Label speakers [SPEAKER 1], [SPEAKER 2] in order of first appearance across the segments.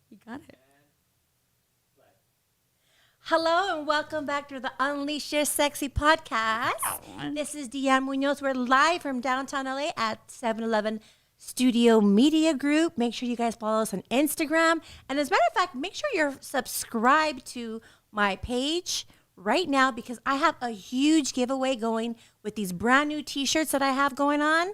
[SPEAKER 1] You got it.
[SPEAKER 2] Hello and welcome back to the Unleash Your Sexy podcast. This is Deanne Munoz. We're live from downtown LA at 7-Eleven Studio Media Group. Make sure you guys follow us on Instagram. And as a matter of fact, make sure you're subscribed to my page right now because I have a huge giveaway going with these brand new t-shirts that I have going on.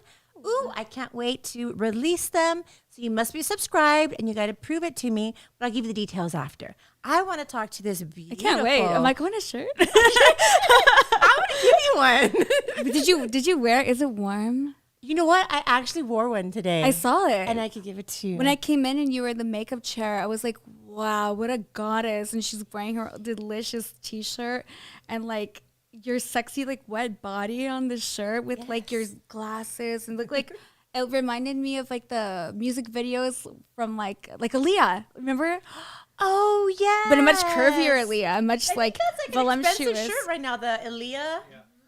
[SPEAKER 2] Ooh, I can't wait to release them. So you must be subscribed and you got to prove it to me, but I'll give you the details after. I want to talk to this beautiful.
[SPEAKER 1] I can't wait. Am I going to shirt?
[SPEAKER 2] I want to give you one.
[SPEAKER 1] Did you wear it? Is it warm?
[SPEAKER 2] You know what? I actually wore one today.
[SPEAKER 1] I saw it.
[SPEAKER 2] And I could give it to you.
[SPEAKER 1] When I came in and you were in the makeup chair, I was like, wow, what a goddess. And she's wearing her delicious t-shirt and like your sexy like wet body on the shirt with like your glasses and look like it reminded me of like the music videos from like Aaliyah. Remember?
[SPEAKER 2] Oh yeah.
[SPEAKER 1] But a much curvier Aaliyah, much like
[SPEAKER 2] that's like
[SPEAKER 1] voluptuous.
[SPEAKER 2] an expensive shirt right now, the Aaliyah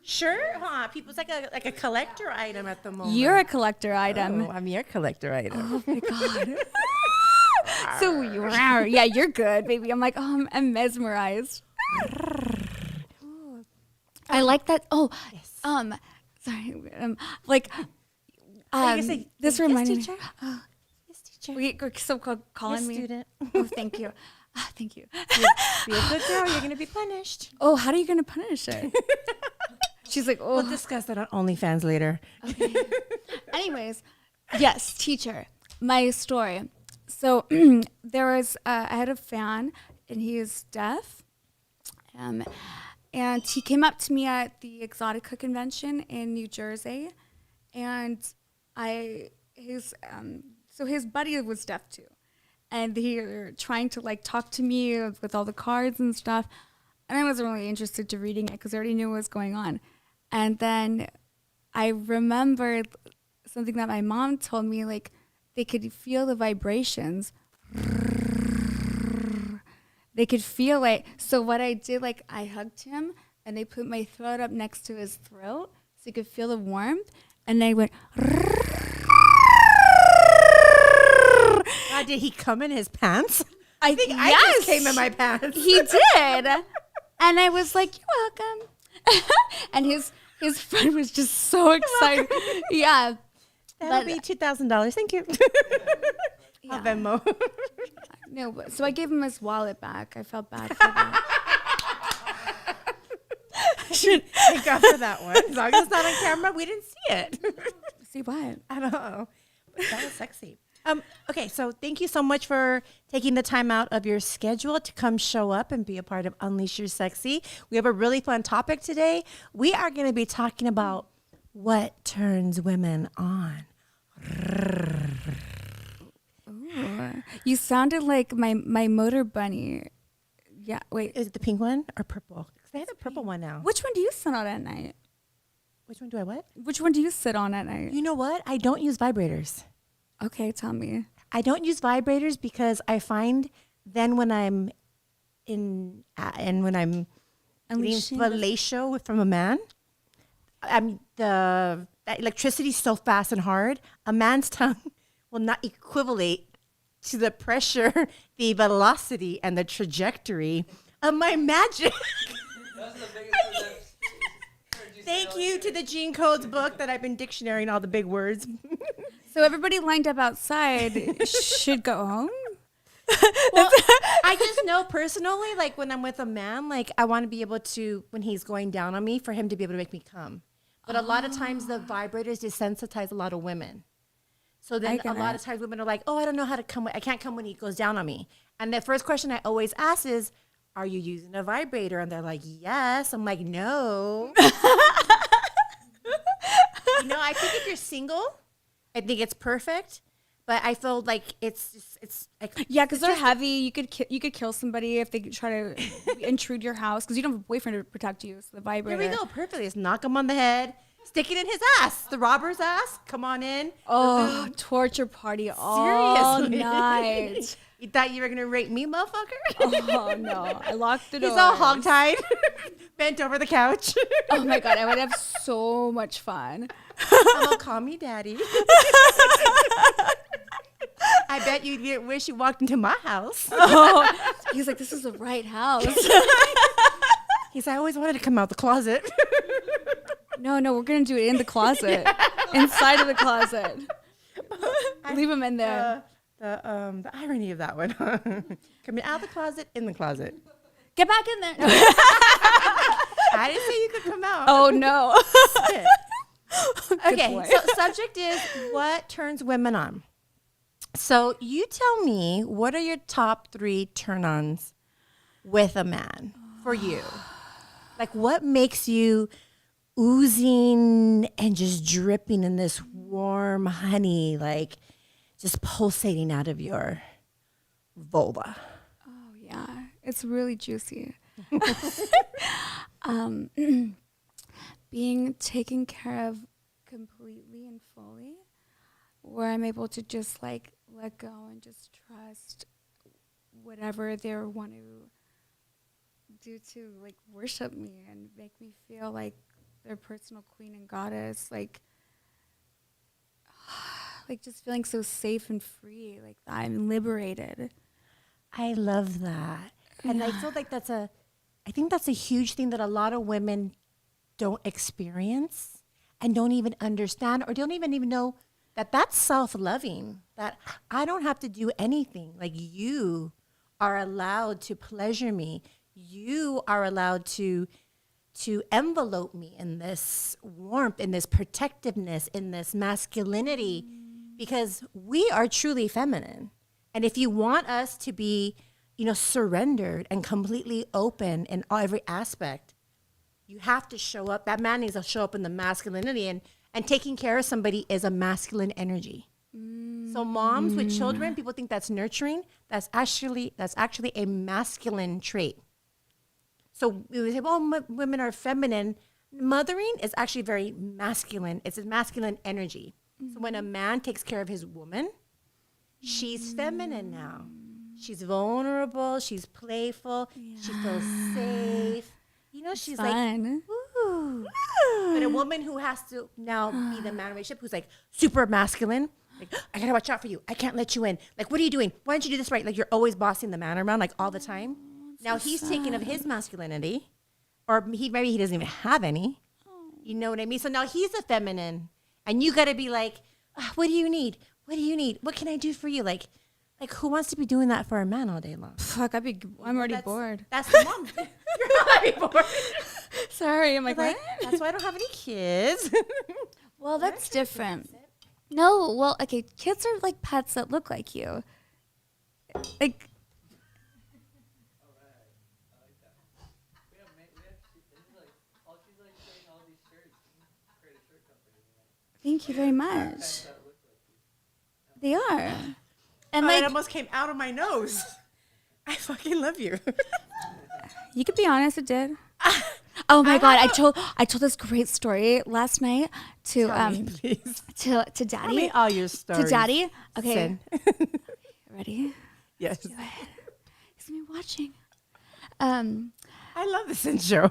[SPEAKER 2] shirt, huh? People's like a collector item at the moment.
[SPEAKER 1] You're a collector item.
[SPEAKER 2] Oh, I'm your collector item.
[SPEAKER 1] Oh my god. So you are. Yeah, you're good, baby. I'm like, oh, I'm mesmerized. I like that. Oh,
[SPEAKER 2] yes.
[SPEAKER 1] Sorry. This reminded me.
[SPEAKER 2] Oh, yes, teacher.
[SPEAKER 1] We're so calling
[SPEAKER 2] Yes,
[SPEAKER 1] me.
[SPEAKER 2] student.
[SPEAKER 1] Oh, thank you. Thank you.
[SPEAKER 2] Be a good girl. You're gonna be punished.
[SPEAKER 1] Oh, how are you gonna punish her? She's like, oh.
[SPEAKER 2] We'll discuss that on OnlyFans later.
[SPEAKER 1] Okay. Anyways, yes, teacher. My story. So there was I had a fan, and he is deaf. And he came up to me at the Exotica convention in New Jersey, and his buddy was deaf too, and they were trying to like talk to me with all the cards and stuff, and I wasn't really interested to reading it because I already knew what was going on. And then I remembered something that my mom told me, like they could feel the vibrations. They could feel it. So what I did, like I hugged him and they put my throat up next to his throat so he could feel the warmth. And I went.
[SPEAKER 2] Did he come in his pants?
[SPEAKER 1] I
[SPEAKER 2] think
[SPEAKER 1] yes,
[SPEAKER 2] I just came in my pants.
[SPEAKER 1] He did. And I was like, you're welcome. And his friend was just so excited. Yeah.
[SPEAKER 2] That'll be $2,000. Thank you. I'll Venmo.
[SPEAKER 1] No, but, so I gave him his wallet back. I felt bad for that.
[SPEAKER 2] Thank God for that one. As long as it's not on camera, we didn't see it.
[SPEAKER 1] See what?
[SPEAKER 2] I don't know. But that was sexy. Okay, so thank you so much for taking the time out of your schedule to come show up and be a part of Unleash Your Sexy. We have a really fun topic today. We are going to be talking about what turns women on.
[SPEAKER 1] Ooh. You sounded like my motor bunny. Yeah, wait.
[SPEAKER 2] Is it the pink one or purple? Because they have a purple one now.
[SPEAKER 1] Which one do you sit on at night?
[SPEAKER 2] Which one do I what?
[SPEAKER 1] Which one do you sit on at night?
[SPEAKER 2] You know what? I don't use vibrators.
[SPEAKER 1] Okay, tell me.
[SPEAKER 2] I don't use vibrators because I find then when I'm getting fellatio from a man, the electricity is so fast and hard. A man's tongue will not equivalate to the pressure, the velocity, and the trajectory of my magic. Thank you to the Gene Codes book that I've been dictionarying all the big words.
[SPEAKER 1] So everybody lined up outside should go home?
[SPEAKER 2] Well, I just know personally, like when I'm with a man, like I want to be able to, when he's going down on me, for him to be able to make me come. But a lot of times the vibrators desensitize a lot of women. So then a lot of times women are like, oh, I don't know how to come. I can't come when he goes down on me. And the first question I always ask is, are you using a vibrator? And they're like, yes. I'm like, no. I think if you're single, I think it's perfect. But I feel like it's like,
[SPEAKER 1] yeah, because they're heavy. You could kill somebody if they try to intrude your house because you don't have a boyfriend to protect you. So the vibrator.
[SPEAKER 2] Here we go, perfectly. Just knock him on the head, stick it in his ass, the robber's ass. Come on in.
[SPEAKER 1] Oh, torture party all night.
[SPEAKER 2] You thought you were gonna rape me, motherfucker?
[SPEAKER 1] Oh no, I locked the door.
[SPEAKER 2] He's all hogtied, bent over the couch.
[SPEAKER 1] Oh my god, I would have so much fun.
[SPEAKER 2] Oh, call me daddy. I bet you didn't wish you walked into my house.
[SPEAKER 1] Oh, he's like, this is the right house.
[SPEAKER 2] He's like, I always wanted to come out the closet.
[SPEAKER 1] No, we're going to do it in the closet. Inside of the closet. Leave him in there.
[SPEAKER 2] The irony of that one. Coming out of the closet, in the closet.
[SPEAKER 1] Get back in there.
[SPEAKER 2] I didn't say you could come out.
[SPEAKER 1] Oh, no.
[SPEAKER 2] Okay, so subject is what turns women on. So you tell me, what are your top 3 turn-ons with a man for you? Like, what makes you oozing and just dripping in this warm honey, like just pulsating out of your vulva?
[SPEAKER 1] Oh, yeah. It's really juicy. Being taken care of completely and fully, where I'm able to just like let go and just trust whatever they want to do to like worship me and make me feel like their personal queen and goddess, like just feeling so safe and free, like I'm liberated.
[SPEAKER 2] I love that. And I feel like I think that's a huge thing that a lot of women don't experience and don't even understand or don't even know that that's self-loving, that I don't have to do anything. Like, you are allowed to pleasure me. You are allowed to envelope me in this warmth, in this protectiveness, in this masculinity, because we are truly feminine. And if you want us to be, surrendered and completely open in every aspect, you have to show up. That man needs to show up in the masculinity, and taking care of somebody is a masculine energy. So moms with children, people think that's nurturing. That's actually a masculine trait. So we would say, well, women are feminine. Mothering is actually very masculine. It's a masculine energy. So when a man takes care of his woman, she's feminine now. She's vulnerable. She's playful. Yeah. She feels safe. She's
[SPEAKER 1] fun.
[SPEAKER 2] like, ooh. But a woman who has to now be the man of the relationship, who's like super masculine, like, I gotta watch out for you. I can't let you in. Like, what are you doing? Why don't you do this right? Like, you're always bossing the man around, like, all the time. Now he's taking of his masculinity, or maybe he doesn't even have any. You know what I mean? So now he's a feminine, and you gotta be like, what do you need? What do you need? What can I do for you? Like who wants to be doing that for a man all day long?
[SPEAKER 1] Fuck, I'm already bored.
[SPEAKER 2] That's the mom. You're already bored.
[SPEAKER 1] Sorry, I'm like, what?
[SPEAKER 2] That's why I don't have any kids.
[SPEAKER 1] Well, that's different. No, well, okay, kids are like pets that look like you. Like, thank you very much. They are. And
[SPEAKER 2] it almost came out of my nose. I fucking love you.
[SPEAKER 1] You could be honest, it did. Oh my God, I told this great story last night to to Daddy.
[SPEAKER 2] Tell me all your stories.
[SPEAKER 1] To Daddy. Okay.
[SPEAKER 2] Cinn.
[SPEAKER 1] Ready?
[SPEAKER 2] Yes.
[SPEAKER 1] Let's do it. He's gonna be watching.
[SPEAKER 2] I love the Cinn show.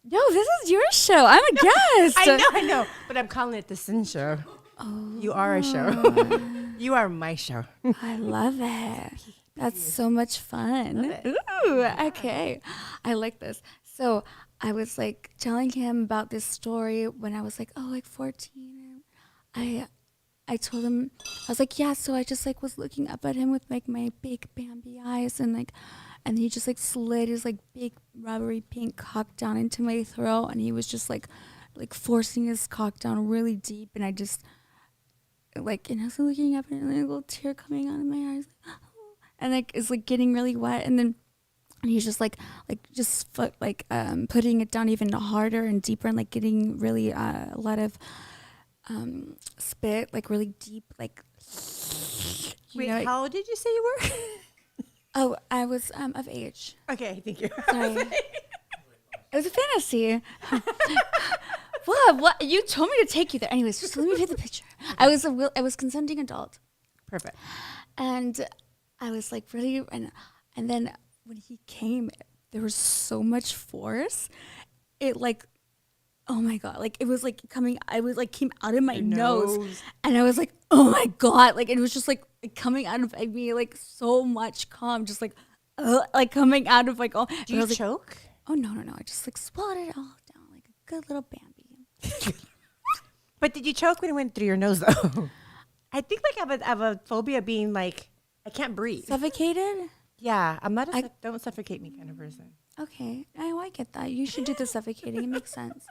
[SPEAKER 1] No, this is your show. I'm a guest.
[SPEAKER 2] I know, but I'm calling it the Cinn show. Oh. You are a show. You are my show.
[SPEAKER 1] I love it. That's so much fun. Ooh, okay. I like this. So I was like telling him about this story when I was like, 14. I told him, I was like, yeah, so I just like was looking up at him with like my big Bambi eyes, and he just like slid his like big rubbery pink cock down into my throat, and he was just like forcing his cock down really deep, and I just like, and I was looking up and a little tear coming out of my eyes, and like it's like getting really wet, and then he's just putting it down even harder and deeper, and like getting really a lot of spit, like really deep, like.
[SPEAKER 2] Wait, how old did you say you were?
[SPEAKER 1] Oh, I was of age.
[SPEAKER 2] Okay, thank you.
[SPEAKER 1] Sorry. It was a fantasy. What? You told me to take you there. Anyways, just let me paint the picture. I was consenting adult.
[SPEAKER 2] Perfect.
[SPEAKER 1] And I was like really, and then when he came, there was so much force. It like, oh my God, like it was like coming, I was like came out of my nose. And I was like, oh my God, like it was just like coming out of me, like so much cum, just like coming out of like all.
[SPEAKER 2] Do you choke?
[SPEAKER 1] Oh no! I just like swallowed it all down like a good little Bambi.
[SPEAKER 2] But did you choke when it went through your nose though? I think like I have a phobia being like I can't breathe.
[SPEAKER 1] Suffocated?
[SPEAKER 2] Yeah, I'm not a don't suffocate me kind of person.
[SPEAKER 1] Okay, I get that. You should do the suffocating. It makes sense.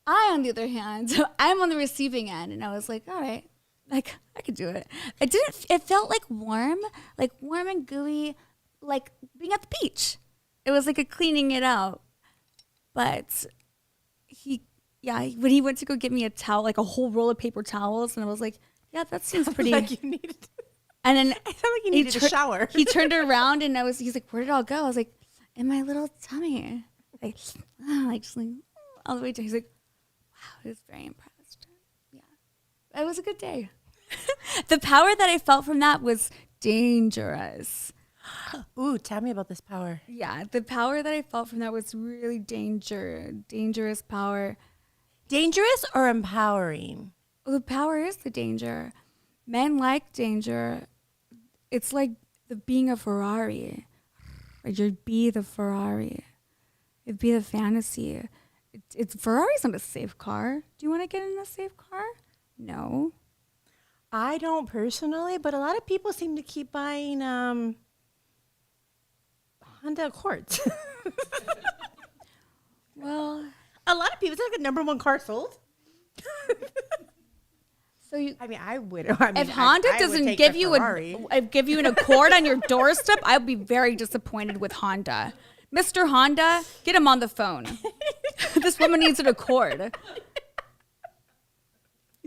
[SPEAKER 1] I, on the other hand, I'm on the receiving end, and I was like, all right, like I could do it. It felt like warm and gooey, like being at the beach. It was like a cleaning it out. But when he went to go get me a towel, like a whole roll of paper towels, and I was like, yeah, that seems pretty.
[SPEAKER 2] Like you needed.
[SPEAKER 1] And then
[SPEAKER 2] I felt like you needed a shower.
[SPEAKER 1] He turned around, and he's like, where did it all go? I was like, in my little tummy, like just like all the way down. He's like, wow, he was very impressed. Yeah, it was a good day. The power that I felt from that was dangerous.
[SPEAKER 2] Ooh, tell me about this power.
[SPEAKER 1] Yeah, the power that I felt from that was really dangerous power.
[SPEAKER 2] Dangerous or empowering?
[SPEAKER 1] Well, the power is the danger. Men like danger. It's like being a Ferrari. Like you'd be the Ferrari. It'd be the fantasy. Ferrari's not a safe car. Do you want to get in a safe car? No.
[SPEAKER 2] I don't personally, but a lot of people seem to keep buying Honda Accords.
[SPEAKER 1] Well,
[SPEAKER 2] a lot of people. It's like the number one car sold.
[SPEAKER 1] So
[SPEAKER 2] I would.
[SPEAKER 1] If Honda doesn't give you an Accord on your doorstep, I'll be very disappointed with Honda. Mr. Honda, get him on the phone. This woman needs an Accord.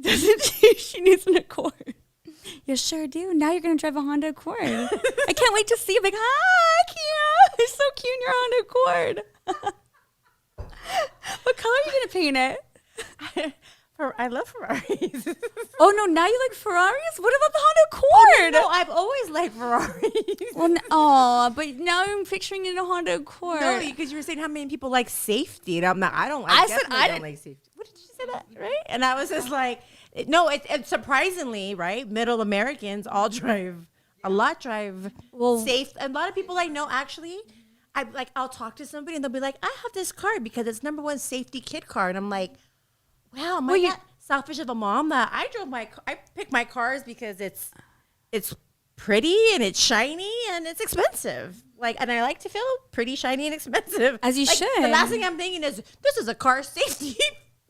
[SPEAKER 1] Doesn't she? She needs an Accord. You sure do. Now you're going to drive a Honda Accord. I can't wait to see you. Like, hi, Kia. It's so cute in your Honda Accord. What color are you going to paint it?
[SPEAKER 2] I love Ferraris.
[SPEAKER 1] Oh, no, now you like Ferraris? What about the Honda Accord?
[SPEAKER 2] No, I've always liked Ferraris.
[SPEAKER 1] Well, but now I'm picturing in a Honda Accord.
[SPEAKER 2] No, because you were saying how many people like safety. And I'm not, I don't like safety. What did you say that, right? And I was just like, no, it's surprisingly, right? Middle Americans all drive safe. A lot of people I know actually, I'll talk to somebody and they'll be like, I have this card because it's number one safety kid car. And I'm like, wow, am I that selfish of a mom that I pick my cars because it's pretty and it's shiny and it's expensive. And I like to feel pretty, shiny, and expensive.
[SPEAKER 1] As you should.
[SPEAKER 2] The last thing I'm thinking is, this is a car safety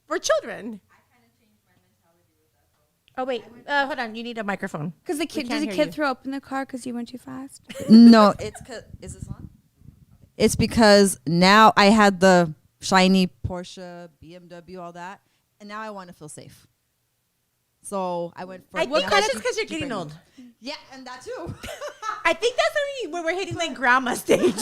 [SPEAKER 2] for children. I kind of changed my mentality with that. Oh, wait. Hold on. You need a microphone.
[SPEAKER 1] Because the kid throw up in the car because you went too fast?
[SPEAKER 3] No, is this on? It's because now I had the shiny Porsche, BMW, all that. And now I want to feel safe. So I went for.
[SPEAKER 2] I think that's just because you're getting old.
[SPEAKER 3] Yeah, and that too.
[SPEAKER 2] I think that's when we're hitting like grandma stage.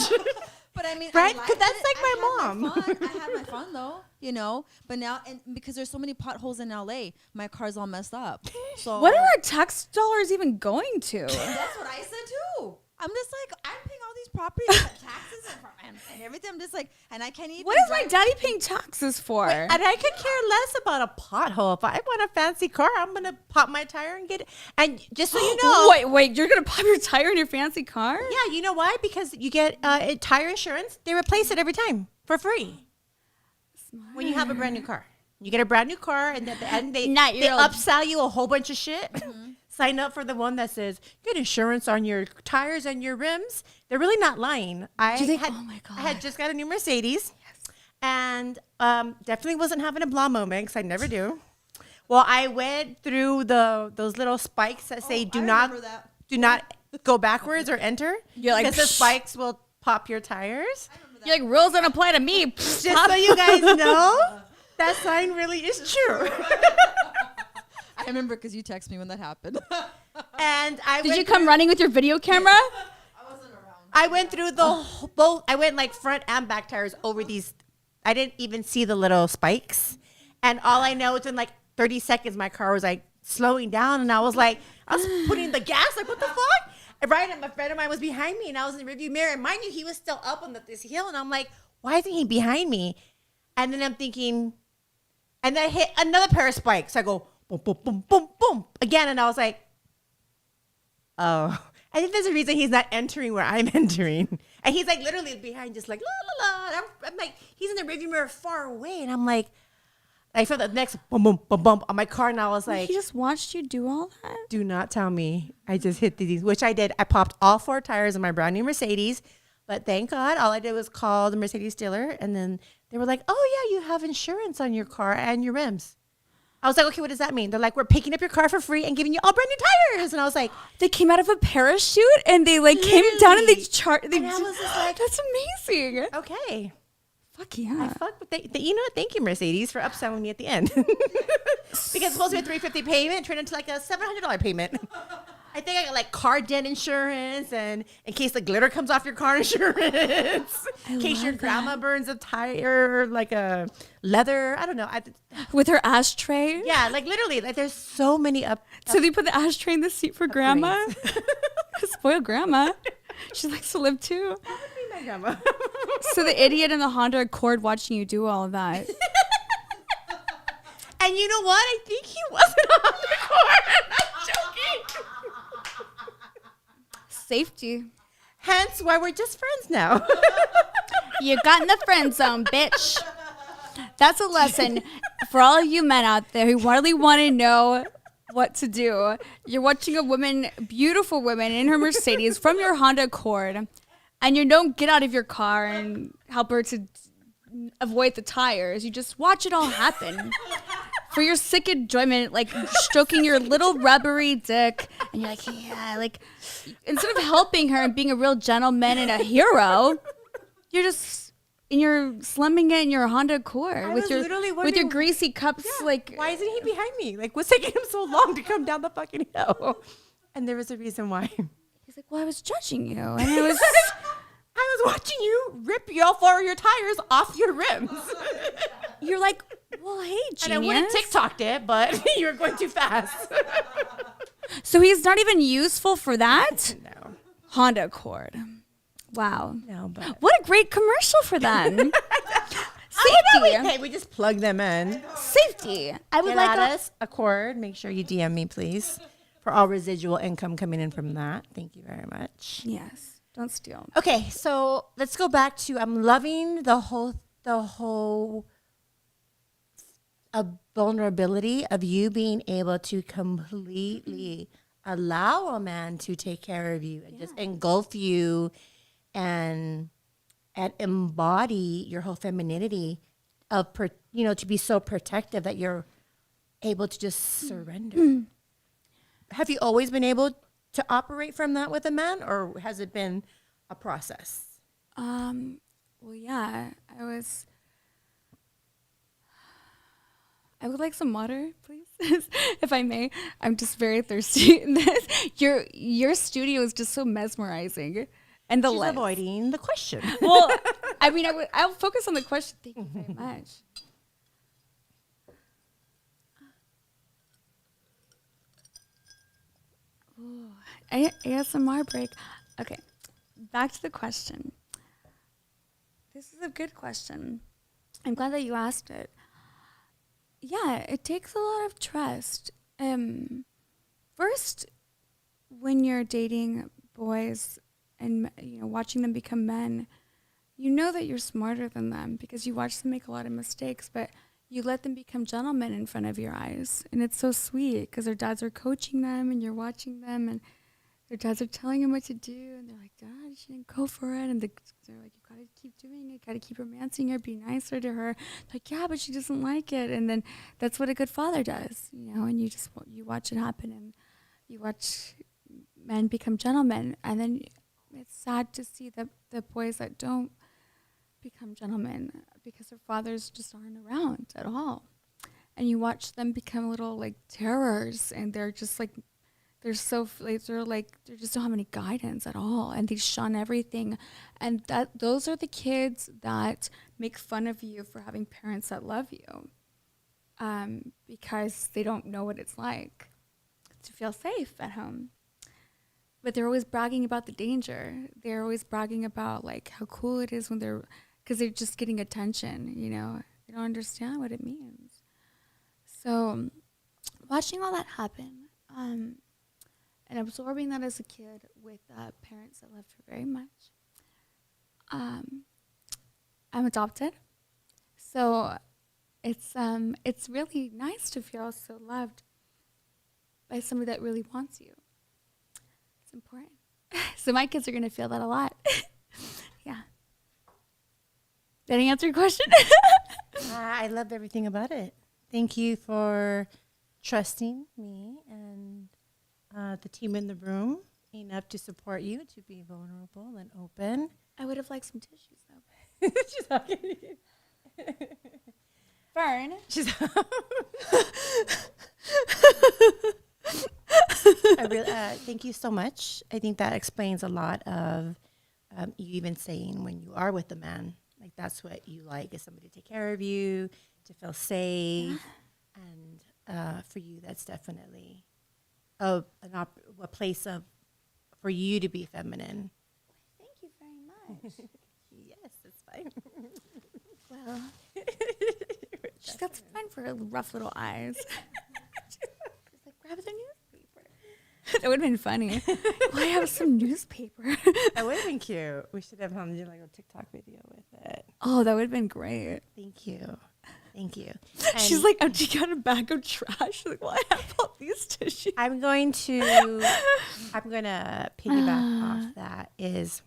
[SPEAKER 3] But I mean,
[SPEAKER 2] right? Because that's like my mom.
[SPEAKER 3] I had my fun though, But now, and because there's so many potholes in LA, my car's all messed up. So
[SPEAKER 1] what are our tax dollars even going to?
[SPEAKER 3] That's what I said too. I'm just like, I'm paying all these properties and taxes and everything. I'm just like, and I can't even.
[SPEAKER 1] What is my daddy paying taxes for?
[SPEAKER 2] And I could care less about a pothole. If I want a fancy car, I'm going to pop my tire and get it. And just so you know.
[SPEAKER 1] Wait, you're going to pop your tire in your fancy car?
[SPEAKER 2] Yeah, you know why? Because you get tire insurance. They replace it every time for free. Smart. When you have a brand new car. You get a brand new car, and at the end, they upsell you a whole bunch of shit. Mm-hmm. Sign up for the one that says, get insurance on your tires and your rims. They're really not lying.
[SPEAKER 1] Oh my God.
[SPEAKER 2] I had just got a new Mercedes. Yes. And definitely wasn't having a blah moment, because I never do. Well, I went through those little spikes that say, do not go backwards or enter.
[SPEAKER 1] You're like,
[SPEAKER 2] because the spikes will pop your tires.
[SPEAKER 1] You're like, rules don't apply to me.
[SPEAKER 2] Just so you guys know, that sign really is true.
[SPEAKER 3] I remember because you texted me when that happened.
[SPEAKER 2] And
[SPEAKER 1] did you come running with your video camera?
[SPEAKER 3] I wasn't around.
[SPEAKER 2] I went through both. I went like front and back tires over these. I didn't even see the little spikes. And all I know is in like 30 seconds, my car was like slowing down. And I was putting the gas, like, what the fuck? And right, and my friend of mine was behind me, and I was in the rearview mirror. And mind you, he was still up on this hill. And I'm like, why isn't he behind me? And then I'm thinking, and then I hit another pair of spikes. I go, boom, boom, boom, boom, boom, again. And I was like, Oh, I think there's a reason he's not entering where I'm entering. And he's like literally behind just like, la, la, la. And I'm like, he's in the rearview mirror far away. And I'm like, I felt the next boom, boom, boom, boom on my car. And I was like,
[SPEAKER 1] He just watched you do all that?
[SPEAKER 2] do not tell me I just hit these, which I did. I popped all 4 tires of my brand new Mercedes. But thank God, all I did was call the Mercedes dealer. And then they were like, oh, yeah, you have insurance on your car and your rims. I was like, okay, what does that mean? They're like, we're picking up your car for free and giving you all brand new tires. And I was like,
[SPEAKER 1] They came out of a parachute and they like came down and they charged.
[SPEAKER 2] And I was just like,
[SPEAKER 1] that's amazing.
[SPEAKER 2] okay.
[SPEAKER 1] Fuck yeah.
[SPEAKER 2] Fuck, you know what? Thank you, Mercedes, for upselling me at the end. Because it's supposed to be a $350 payment, turned into like a $700 payment. I think I got like car dent insurance, and in case the glitter comes off your car insurance, in case your grandma burns a tire, like a leather. I don't know.
[SPEAKER 1] With her ashtray.
[SPEAKER 2] Yeah, like literally, like there's so many up.
[SPEAKER 1] So they put the ashtray in the seat for grandma. Spoiled grandma. She likes to live too.
[SPEAKER 2] That would be my grandma.
[SPEAKER 1] So the idiot in the Honda Accord watching you do all of that.
[SPEAKER 2] And you know what? I think he wasn't on the Accord. I'm joking.
[SPEAKER 1] Safety.
[SPEAKER 2] Hence why we're just friends now.
[SPEAKER 1] You got in the friend zone, bitch. That's a lesson for all of you men out there who really want to know what to do. You're watching a woman, beautiful woman in her Mercedes from your Honda Accord, and you don't get out of your car and help her to avoid the tires. You just watch it all happen. For your sick enjoyment, like stroking your little rubbery dick, and you're like, yeah, like instead of helping her and being a real gentleman and a hero, you're just slumming it in your Honda Accord with your greasy cups. Yeah, like,
[SPEAKER 2] why isn't he behind me? Like, what's taking him so long to come down the fucking hill? And there was a reason why.
[SPEAKER 1] He's like, well, I was judging you, and I was
[SPEAKER 2] watching you rip all 4 of your tires off your rims.
[SPEAKER 1] You're like, well, hey, genius.
[SPEAKER 2] And I would have TikToked it, but you were going too fast.
[SPEAKER 1] So he's not even useful for that?
[SPEAKER 2] No.
[SPEAKER 1] Honda Accord. Wow.
[SPEAKER 2] No, but
[SPEAKER 1] what a great commercial for them. Safety.
[SPEAKER 2] Hey, we just plug them in.
[SPEAKER 1] Safety. I would
[SPEAKER 2] Get
[SPEAKER 1] like
[SPEAKER 2] at us, Accord. Make sure you DM me, please, for all residual income coming in from that. Thank you very much.
[SPEAKER 1] Yes. Don't steal.
[SPEAKER 2] Okay, so let's go back to I'm loving the whole vulnerability of you being able to completely allow a man to take care of you and just engulf you and embody your whole femininity to be so protective that you're able to just surrender. Have you always been able to operate from that with a man, or has it been a process?
[SPEAKER 1] Well, yeah, I would like some water, please, if I may. I'm just very thirsty. Your studio is just so mesmerizing. And
[SPEAKER 2] She's avoiding the question.
[SPEAKER 1] Well, I mean, I'll focus on the question. Thank you very much. Ooh, ASMR break. Okay, back to the question. This is a good question. I'm glad that you asked it. Yeah, it takes a lot of trust. First, when you're dating boys and watching them become men, you know that you're smarter than them because you watch them make a lot of mistakes, but you let them become gentlemen in front of your eyes. And it's so sweet because their dads are coaching them and you're watching them and their dads are telling them what to do. And they're like, Dad, you shouldn't go for it. And they're like, you got to keep doing it. Got to keep romancing her, be nicer to her. They're like, yeah, but she doesn't like it. And then that's what a good father does, and you watch it happen and you watch men become gentlemen. And then it's sad to see the boys that don't become gentlemen because their fathers just aren't around at all. And you watch them become little like terrors, and they're just like, they just don't have any guidance at all, and they shun everything. And those are the kids that make fun of you for having parents that love you, because they don't know what it's like to feel safe at home. But they're always bragging about the danger. They're always bragging about like how cool it is because they're just getting attention, They don't understand what it means. So watching all that happen, and and absorbing that as a kid with parents that loved her very much. I'm adopted, so it's really nice to feel so loved by somebody that really wants you. It's important. So my kids are gonna feel that a lot. Yeah. Did I answer your question?
[SPEAKER 2] I loved everything about it. Thank you for trusting me and the team in the room enough to support you, to be vulnerable and open.
[SPEAKER 1] I would have liked some tissues though.
[SPEAKER 2] She's talking.
[SPEAKER 1] Fern.
[SPEAKER 2] She's I really, thank you so much. I think that explains a lot of you even saying when you are with a man, like that's what you like, is somebody to take care of you, to feel safe. And for you, that's definitely a place of for you to be feminine.
[SPEAKER 1] Thank you very much.
[SPEAKER 2] Yes, it's fine.
[SPEAKER 1] Well, she's got some fun for her rough little eyes. She's like, grab the newspaper. That would have been funny. Why have some newspaper?
[SPEAKER 2] That would have been cute. We should have him do like a TikTok video with it.
[SPEAKER 1] Oh, that would have been great.
[SPEAKER 2] Thank you. Thank you.
[SPEAKER 1] She's like emptying out a bag of trash. She's like, well, I have all these tissues.
[SPEAKER 2] I'm going to piggyback off that is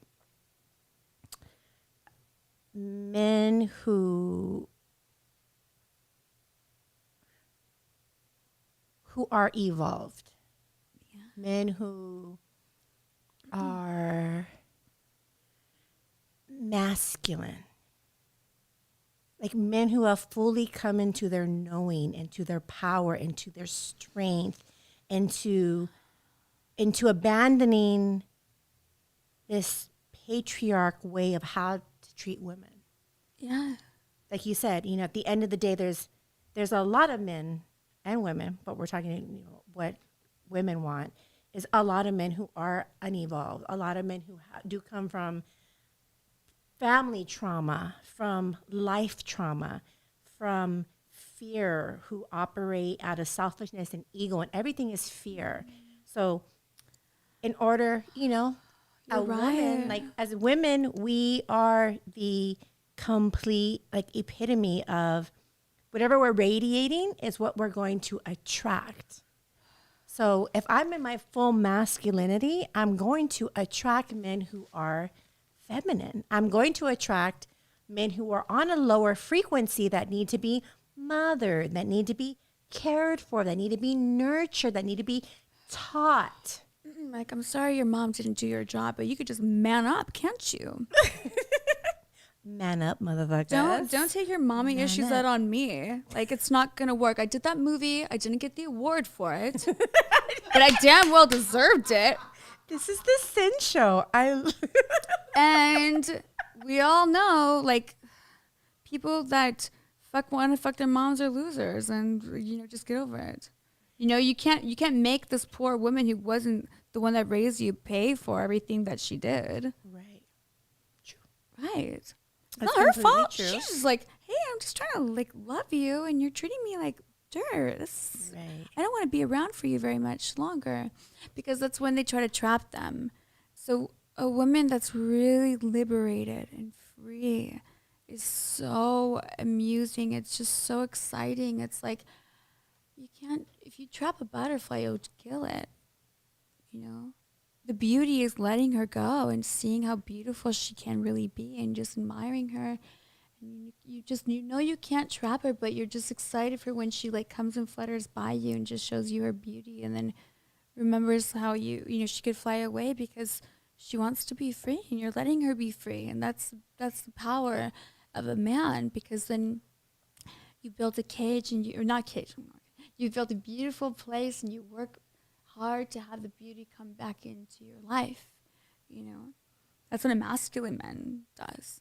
[SPEAKER 2] men who are evolved, men who are masculine, like men who have fully come into their knowing, into their power, into their strength, into abandoning this patriarch way of how to treat women.
[SPEAKER 1] Yeah.
[SPEAKER 2] Like you said, at the end of the day, there's a lot of men and women, but we're talking, what women want is a lot of men who are unevolved, a lot of men who do come from family trauma, from life trauma, from fear, who operate out of selfishness and ego, and everything is fear. So in order, woman, like as women, we are the complete epitome of whatever we're radiating is what we're going to attract. So if I'm in my full masculinity, I'm going to attract men who are feminine. I'm going to attract men who are on a lower frequency that need to be mothered, that need to be cared for, that need to be nurtured, that need to be taught.
[SPEAKER 1] Like, I'm sorry your mom didn't do your job, but you could just man up, can't you?
[SPEAKER 2] Man up, motherfucker.
[SPEAKER 1] Don't take your mommy issues out on me. Like, it's not going to work. I did that movie. I didn't get the award for it. But I damn well deserved it.
[SPEAKER 2] This is the Cinn show.
[SPEAKER 1] And we all know, like, people that want to fuck their moms are losers, and just get over it. You can't make this poor woman who wasn't the one that raised you pay for everything that she did.
[SPEAKER 2] Right. True.
[SPEAKER 1] Right. It's
[SPEAKER 2] That's
[SPEAKER 1] not her
[SPEAKER 2] completely
[SPEAKER 1] fault.
[SPEAKER 2] true.
[SPEAKER 1] She's just like, hey, I'm just trying to love you, and you're treating me like dirt.
[SPEAKER 2] Right.
[SPEAKER 1] I don't want to be around for you very much longer, because that's when they try to trap them. So a woman that's really liberated and free is so amusing. It's just so exciting. It's like, if you trap a butterfly, you'll kill it. The beauty is letting her go and seeing how beautiful she can really be and just admiring her. And you can't trap her, but you're just excited for when she comes and flutters by you and just shows you her beauty, and then remembers how she could fly away because she wants to be free, and you're letting her be free. And that's the power of a man, because then you build a cage, and you build a beautiful place, and you work hard to have the beauty come back into your life. That's what a masculine man does.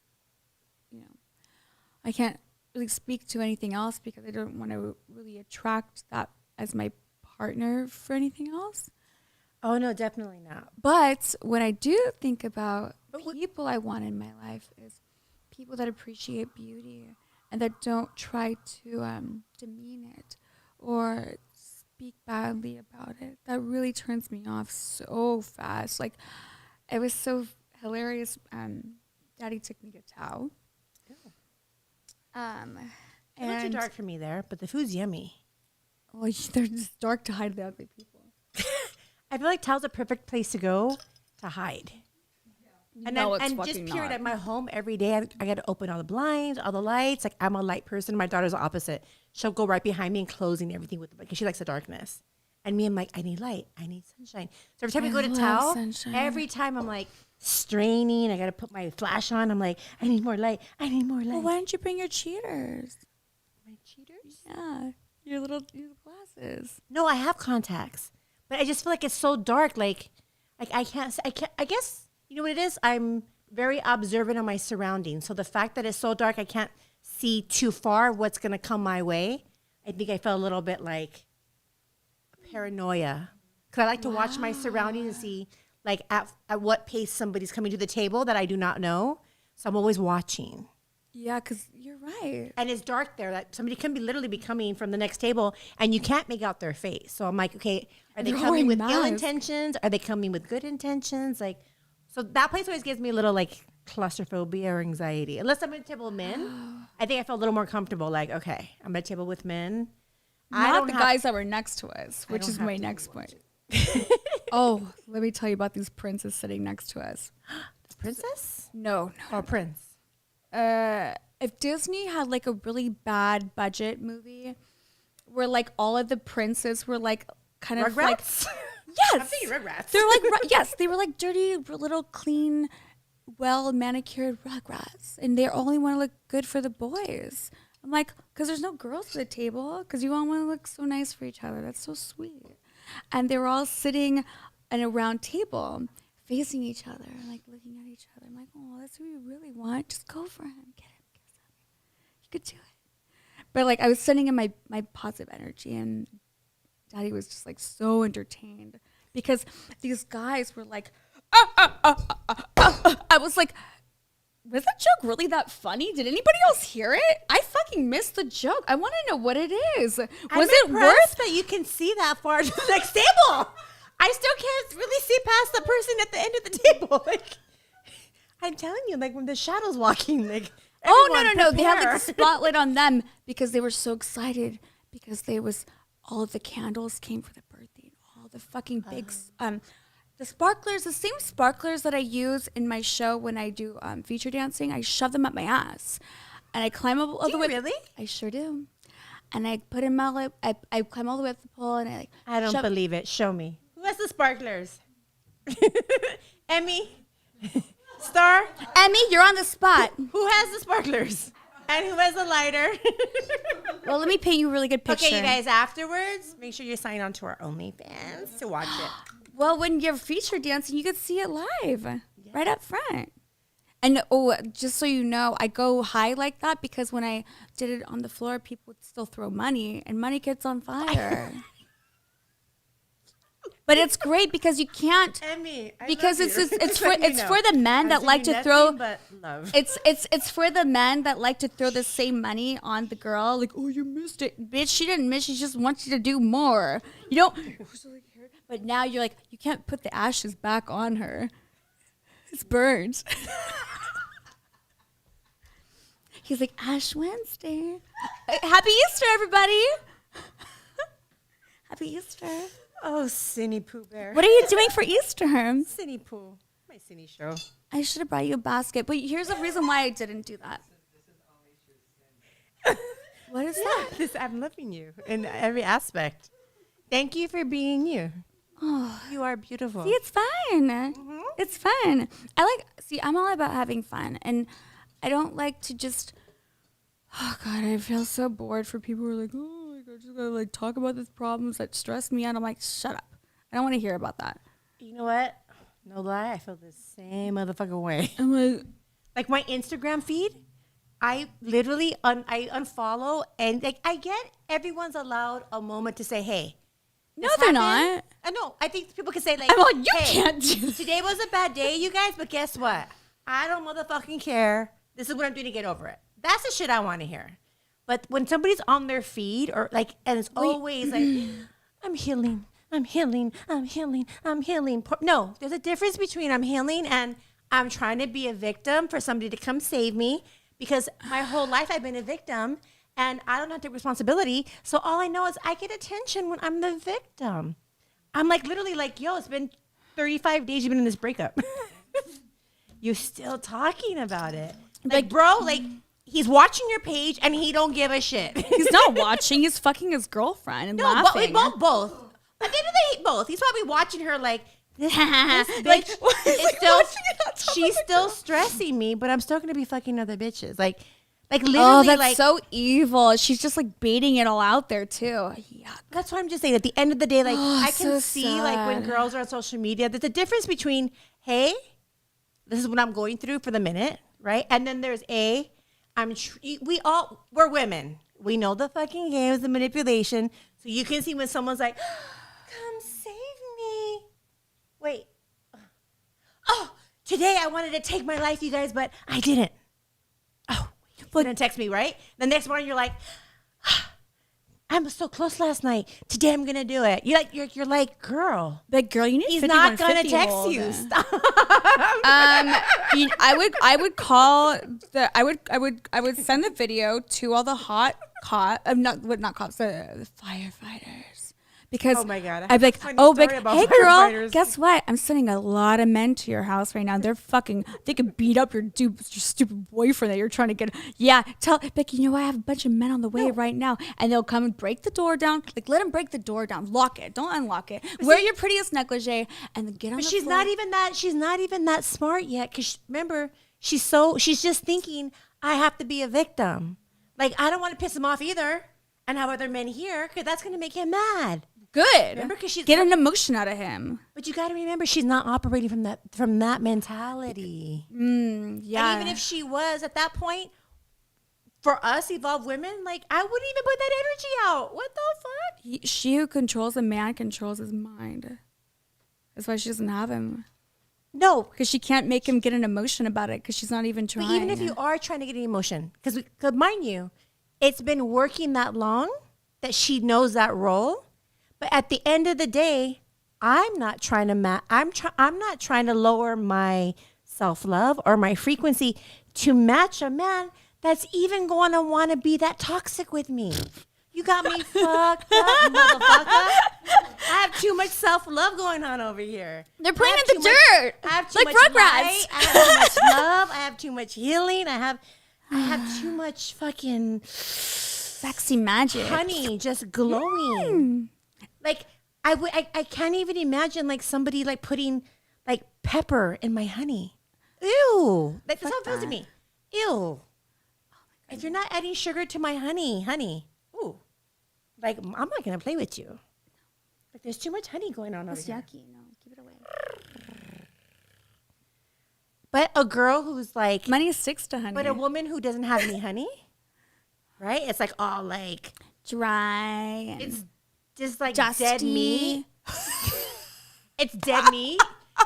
[SPEAKER 1] I can't really speak to anything else because I don't want to really attract that as my partner for anything else.
[SPEAKER 2] Oh, no, definitely not.
[SPEAKER 1] But what I do think about people I want in my life is people that appreciate beauty and that don't try to demean it or speak badly about it. That really turns me off so fast. Like, it was so hilarious. Daddy took me to Tao.
[SPEAKER 2] It's a little too dark for me there, but the food's yummy.
[SPEAKER 1] Well, they're just dark to hide the ugly people.
[SPEAKER 2] I feel like Tao's a perfect place to go to hide. And
[SPEAKER 1] No,
[SPEAKER 2] then,
[SPEAKER 1] it's
[SPEAKER 2] and just
[SPEAKER 1] fucking
[SPEAKER 2] period
[SPEAKER 1] not.
[SPEAKER 2] at my home every day, I got to open all the blinds, all the lights. Like, I'm a light person. My daughter's the opposite. She'll go right behind me and closing everything with because she likes the darkness. And me, I'm like, I need light. I need sunshine. So every time we go to
[SPEAKER 1] love
[SPEAKER 2] Tao,
[SPEAKER 1] sunshine.
[SPEAKER 2] every time I'm like straining. I got to put my flash on. I'm like, I need more light. I need more light.
[SPEAKER 1] Well, why didn't you bring your cheaters?
[SPEAKER 2] My cheaters?
[SPEAKER 1] Yeah, your little glasses.
[SPEAKER 2] No, I have contacts, but I just feel like it's so dark. Like I can't. I guess you know what it is. I'm very observant of my surroundings. So the fact that it's so dark, I can't see too far what's gonna come my way. I think I felt a little bit like paranoia because I like to watch my surroundings and see like at what pace somebody's coming to the table that I do not know. So I'm always watching.
[SPEAKER 1] Yeah, because you're right.
[SPEAKER 2] And it's dark there. That somebody can literally be coming from the next table, and you can't make out their face. So I'm like, okay, are they
[SPEAKER 1] They're
[SPEAKER 2] coming
[SPEAKER 1] wearing
[SPEAKER 2] with ill
[SPEAKER 1] masks.
[SPEAKER 2] intentions? Are they coming with good intentions? Like, so that place always gives me a little like claustrophobia or anxiety. Unless I'm at a table with men, I think I felt a little more comfortable. Like, okay, I'm at a table with men.
[SPEAKER 1] Not the guys that were next to us, which
[SPEAKER 2] don't
[SPEAKER 1] is
[SPEAKER 2] have
[SPEAKER 1] my
[SPEAKER 2] to
[SPEAKER 1] next point. Oh, let me tell you about these princes sitting next to us.
[SPEAKER 2] Princess
[SPEAKER 1] No,
[SPEAKER 2] or prince?
[SPEAKER 1] if Disney had like a really bad budget movie where like all of the princes were like kind of like
[SPEAKER 2] Rugrats?
[SPEAKER 1] yes,
[SPEAKER 2] I'm thinking Rugrats.
[SPEAKER 1] they're like yes, they were like dirty little clean, well manicured Rugrats, and they only want to look good for the boys. I'm like, because there's no girls at the table, because you all want to look so nice for each other. That's so sweet. And they were all sitting in a round table, facing each other, like looking at each other. I'm like, oh, that's who you really want. Just go for him. Get him. Kiss him. You could do it. But like, I was sending in my positive energy, and Daddy was just like so entertained because these guys were like, I was like, was that joke really that funny? Did anybody else hear it? I fucking missed the joke. I want to know what it is. Was it worth?
[SPEAKER 2] that you can see that far to the next table? I still can't really see past the person at the end of the table. Like, I'm telling you, like when the shadow's walking, like
[SPEAKER 1] Oh
[SPEAKER 2] everyone
[SPEAKER 1] no! They had like
[SPEAKER 2] prepare.
[SPEAKER 1] a spotlight on them because they were so excited because there was all of the candles came for the birthday and all the fucking big the sparklers, the same sparklers that I use in my show when I do feature dancing. I shove them up my ass, and I climb up all
[SPEAKER 2] Do
[SPEAKER 1] the
[SPEAKER 2] you
[SPEAKER 1] way.
[SPEAKER 2] really?
[SPEAKER 1] I sure do. And I put him out. I climb all the way up the pole, and I like.
[SPEAKER 2] I don't
[SPEAKER 1] shove-
[SPEAKER 2] believe it. Show me. Who has the sparklers? Emmy? Star?
[SPEAKER 1] Emmy, you're on the spot.
[SPEAKER 2] Who has the sparklers? And who has the lighter?
[SPEAKER 1] Well, let me paint you a really good picture.
[SPEAKER 2] Okay, you guys, afterwards, make sure you sign on to our OnlyFans to watch it.
[SPEAKER 1] Well, when you're feature dancing, you could see it live right up front. And just so you know, I go high like that because when I did it on the floor, people would still throw money, and money gets on fire. But it's great because you can't.
[SPEAKER 2] Emmy, I
[SPEAKER 1] Because
[SPEAKER 2] love
[SPEAKER 1] it's
[SPEAKER 2] you.
[SPEAKER 1] just, it's
[SPEAKER 2] Just
[SPEAKER 1] for
[SPEAKER 2] letting you know.
[SPEAKER 1] the men that
[SPEAKER 2] I'm
[SPEAKER 1] like to
[SPEAKER 2] doing
[SPEAKER 1] throw.
[SPEAKER 2] nothing but love.
[SPEAKER 1] It's for the men that like to throw the same money on the girl. Like, oh, you missed it, bitch. She didn't miss. She just wants you to do more. You don't. But now you're like, you can't put the ashes back on her. It's burned. He's like, Ash Wednesday. Happy Easter, everybody. Happy Easter.
[SPEAKER 2] Oh, Cinny Pooh Bear.
[SPEAKER 1] What are you doing for Easter?
[SPEAKER 2] Cinny Pooh. My Cinny show.
[SPEAKER 1] I should have brought you a basket. But here's the reason why I didn't do that. What is that?
[SPEAKER 2] I'm loving you in every aspect. Thank you for being you.
[SPEAKER 1] Oh,
[SPEAKER 2] You are beautiful.
[SPEAKER 1] see, it's fun. It's fun. I'm all about having fun. And I don't like to just, oh God, I feel so bored for people who are like, oh my God, I just gotta like talk about these problems that stress me out. I'm like, shut up. I don't want to hear about that.
[SPEAKER 2] You know what? No lie, I feel the same motherfucking way.
[SPEAKER 1] I'm
[SPEAKER 2] Like my Instagram feed, I literally I unfollow, and like I get everyone's allowed a moment to say, hey.
[SPEAKER 1] no,
[SPEAKER 2] this
[SPEAKER 1] they're
[SPEAKER 2] happened.
[SPEAKER 1] not.
[SPEAKER 2] I know. I think people can say like,
[SPEAKER 1] I'm like, you
[SPEAKER 2] hey,
[SPEAKER 1] can't do
[SPEAKER 2] today was a bad day, you guys, but guess what? I don't motherfucking care. This is what I'm doing to get over it. That's the shit I want to hear. But when somebody's on their feed or like, and it's always like, I'm healing. I'm healing. I'm healing. I'm healing. No, there's a difference between I'm healing and I'm trying to be a victim for somebody to come save me, because my whole life I've been a victim and I don't have to take responsibility. So all I know is I get attention when I'm the victim. I'm like literally like, yo, it's been 35 days you've been in this breakup. You're still talking about it. Like, bro, like he's watching your page and he don't give a shit.
[SPEAKER 1] He's not watching. He's fucking his girlfriend and laughing.
[SPEAKER 2] Both. At the end of the day, both. He's probably watching her like, this bitch
[SPEAKER 1] Like,
[SPEAKER 2] is still, she's still stressing me, but I'm still going to be fucking other bitches. Like literally.
[SPEAKER 1] Oh, that's
[SPEAKER 2] like,
[SPEAKER 1] so evil. She's just like baiting it all out there too. Yuck.
[SPEAKER 2] That's what I'm just saying. At the end of the day, like I can
[SPEAKER 1] so
[SPEAKER 2] see like when
[SPEAKER 1] sad.
[SPEAKER 2] girls are on social media, there's a difference between, hey, this is what I'm going through for the minute, right? And then there's we're women. We know the fucking games, the manipulation. So you can see when someone's like, come save me. Wait. Oh, today I wanted to take my life, you guys, but I didn't. Oh, you didn't text me, right? The next morning you're like, I was so close last night. Today I'm gonna do it. You're like, girl.
[SPEAKER 1] But girl, you need.
[SPEAKER 2] He's not gonna
[SPEAKER 1] 5150
[SPEAKER 2] text
[SPEAKER 1] hold.
[SPEAKER 2] you. Stop.
[SPEAKER 1] I would call the. I would send the video to all the not cops, the firefighters. Because
[SPEAKER 2] Oh my God,
[SPEAKER 1] I'd be like,
[SPEAKER 2] funny
[SPEAKER 1] oh,
[SPEAKER 2] story
[SPEAKER 1] like,
[SPEAKER 2] about
[SPEAKER 1] hey girl,
[SPEAKER 2] firefighters."
[SPEAKER 1] guess what? I'm sending a lot of men to your house right now. They could beat up your stupid boyfriend that you're trying to get. Yeah, like, you know, I have a bunch of men on the way right now, and they'll come and break the door down. Like, let them break the door down, lock it, don't unlock it. Wear your prettiest negligee, and then get on.
[SPEAKER 2] But
[SPEAKER 1] the
[SPEAKER 2] she's
[SPEAKER 1] floor.
[SPEAKER 2] not even that. She's not even that smart yet. Because remember, she's just thinking, I have to be a victim. Like, I don't want to piss him off either, and have other men here, because that's going to make him mad.
[SPEAKER 1] Good.
[SPEAKER 2] Remember, because she's
[SPEAKER 1] Get an emotion out of him.
[SPEAKER 2] But you got to remember, she's not operating from that mentality.
[SPEAKER 1] Yeah.
[SPEAKER 2] And even if she was at that point, for us evolved women, like I wouldn't even put that energy out. What the fuck?
[SPEAKER 1] She who controls a man controls his mind. That's why she doesn't have him.
[SPEAKER 2] No,
[SPEAKER 1] Because she can't make him get an emotion about it because she's not even trying.
[SPEAKER 2] but even if you are trying to get an emotion, because mind you, it's been working that long that she knows that role. But at the end of the day, I'm not trying to I'm not trying to lower my self-love or my frequency to match a man that's even going to want to be that toxic with me. You got me fucked up, motherfucker. I have too much self-love going on over here.
[SPEAKER 1] They're playing
[SPEAKER 2] I have
[SPEAKER 1] in the
[SPEAKER 2] too
[SPEAKER 1] dirt.
[SPEAKER 2] I have too
[SPEAKER 1] like
[SPEAKER 2] much
[SPEAKER 1] Rugrats.
[SPEAKER 2] light. I have too much love. I have too much healing. I have too much fucking
[SPEAKER 1] Sexy magic.
[SPEAKER 2] honey just glowing. Like I can't even imagine like somebody like putting like pepper in my honey. Ew. Like, that's how it feels to me. Ew. If you're not adding sugar to my honey. Ooh. Like I'm not gonna play with you. Like there's too much honey going on over
[SPEAKER 1] That's
[SPEAKER 2] here.
[SPEAKER 1] yucky. No, keep it away.
[SPEAKER 2] But a girl who's like
[SPEAKER 1] Money sticks to honey.
[SPEAKER 2] but a woman who doesn't have any honey, right? It's like all like
[SPEAKER 1] dry. And
[SPEAKER 2] it's just like
[SPEAKER 1] dusty.
[SPEAKER 2] dead meat. It's dead meat.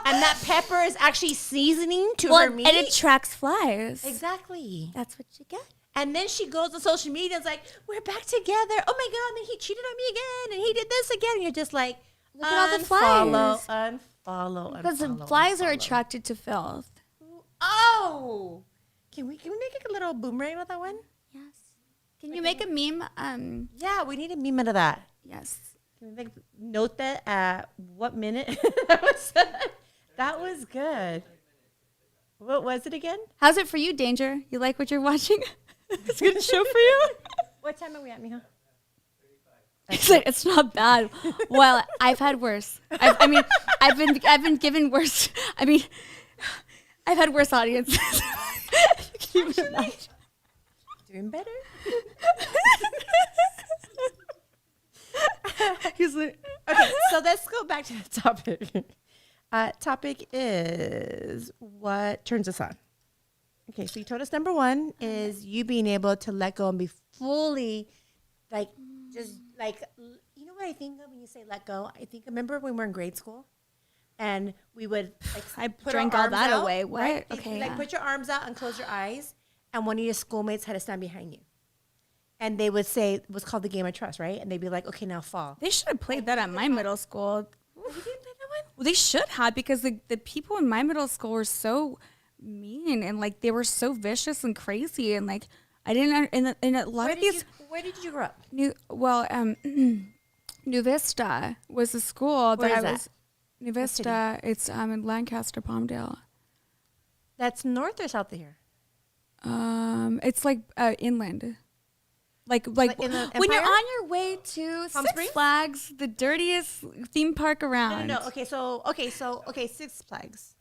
[SPEAKER 2] And that pepper is actually seasoning to her meat.
[SPEAKER 1] And it attracts flies.
[SPEAKER 2] Exactly.
[SPEAKER 1] That's what you get.
[SPEAKER 2] And then she goes to social media and is like, we're back together. Oh my God, and he cheated on me again. And he did this again. And you're just like,
[SPEAKER 1] Look at all the flies.
[SPEAKER 2] Unfollow.
[SPEAKER 1] Because the flies are attracted to filth.
[SPEAKER 2] Oh. Can we make a little boomerang with that one?
[SPEAKER 1] Yes. Can you make a meme?
[SPEAKER 2] Yeah, we need a meme out of that.
[SPEAKER 1] Yes.
[SPEAKER 2] Can we note that at what minute? That was good. What was it again?
[SPEAKER 1] How's it for you, Danger? You like what you're watching? It's a good show for you?
[SPEAKER 2] What time are we at, Miha?
[SPEAKER 1] It's like, it's not bad. Well, I've had worse. I've been given worse. I mean, I've had worse audiences. Can you imagine?
[SPEAKER 2] Doing better?
[SPEAKER 1] He's like,
[SPEAKER 2] Okay, so let's go back to the topic. Topic is what turns us on. Okay, so you told us number one is you being able to let go and be fully, like, just like, you know what I think of when you say let go? Remember when we were in grade school? And we would, like,
[SPEAKER 1] I
[SPEAKER 2] put
[SPEAKER 1] drank
[SPEAKER 2] our
[SPEAKER 1] all
[SPEAKER 2] arms
[SPEAKER 1] that
[SPEAKER 2] out,
[SPEAKER 1] away. What?
[SPEAKER 2] Right?
[SPEAKER 1] Okay,
[SPEAKER 2] Like,
[SPEAKER 1] yeah.
[SPEAKER 2] put your arms out and close your eyes, and one of your schoolmates had to stand behind you. and they would say it was called the game of trust, right? And they'd be like, okay, now fall.
[SPEAKER 1] They should have played that at my middle school.
[SPEAKER 2] You didn't play that one?
[SPEAKER 1] Well, they should have, because the people in my middle school were so mean, and like they were so vicious and crazy, and like I didn't. And a lot of these.
[SPEAKER 2] Where did you grow up?
[SPEAKER 1] New Vista was the school
[SPEAKER 2] Where
[SPEAKER 1] that
[SPEAKER 2] is
[SPEAKER 1] I
[SPEAKER 2] that?
[SPEAKER 1] was. New Vista. It's in Lancaster, Palmdale.
[SPEAKER 2] That's north or south of here?
[SPEAKER 1] It's like inland. Like
[SPEAKER 2] in the
[SPEAKER 1] when you're
[SPEAKER 2] Empire?
[SPEAKER 1] on your way to
[SPEAKER 2] Palm
[SPEAKER 1] Six
[SPEAKER 2] Springs?
[SPEAKER 1] Flags, the dirtiest theme park around.
[SPEAKER 2] No. Okay, okay, Six Flags.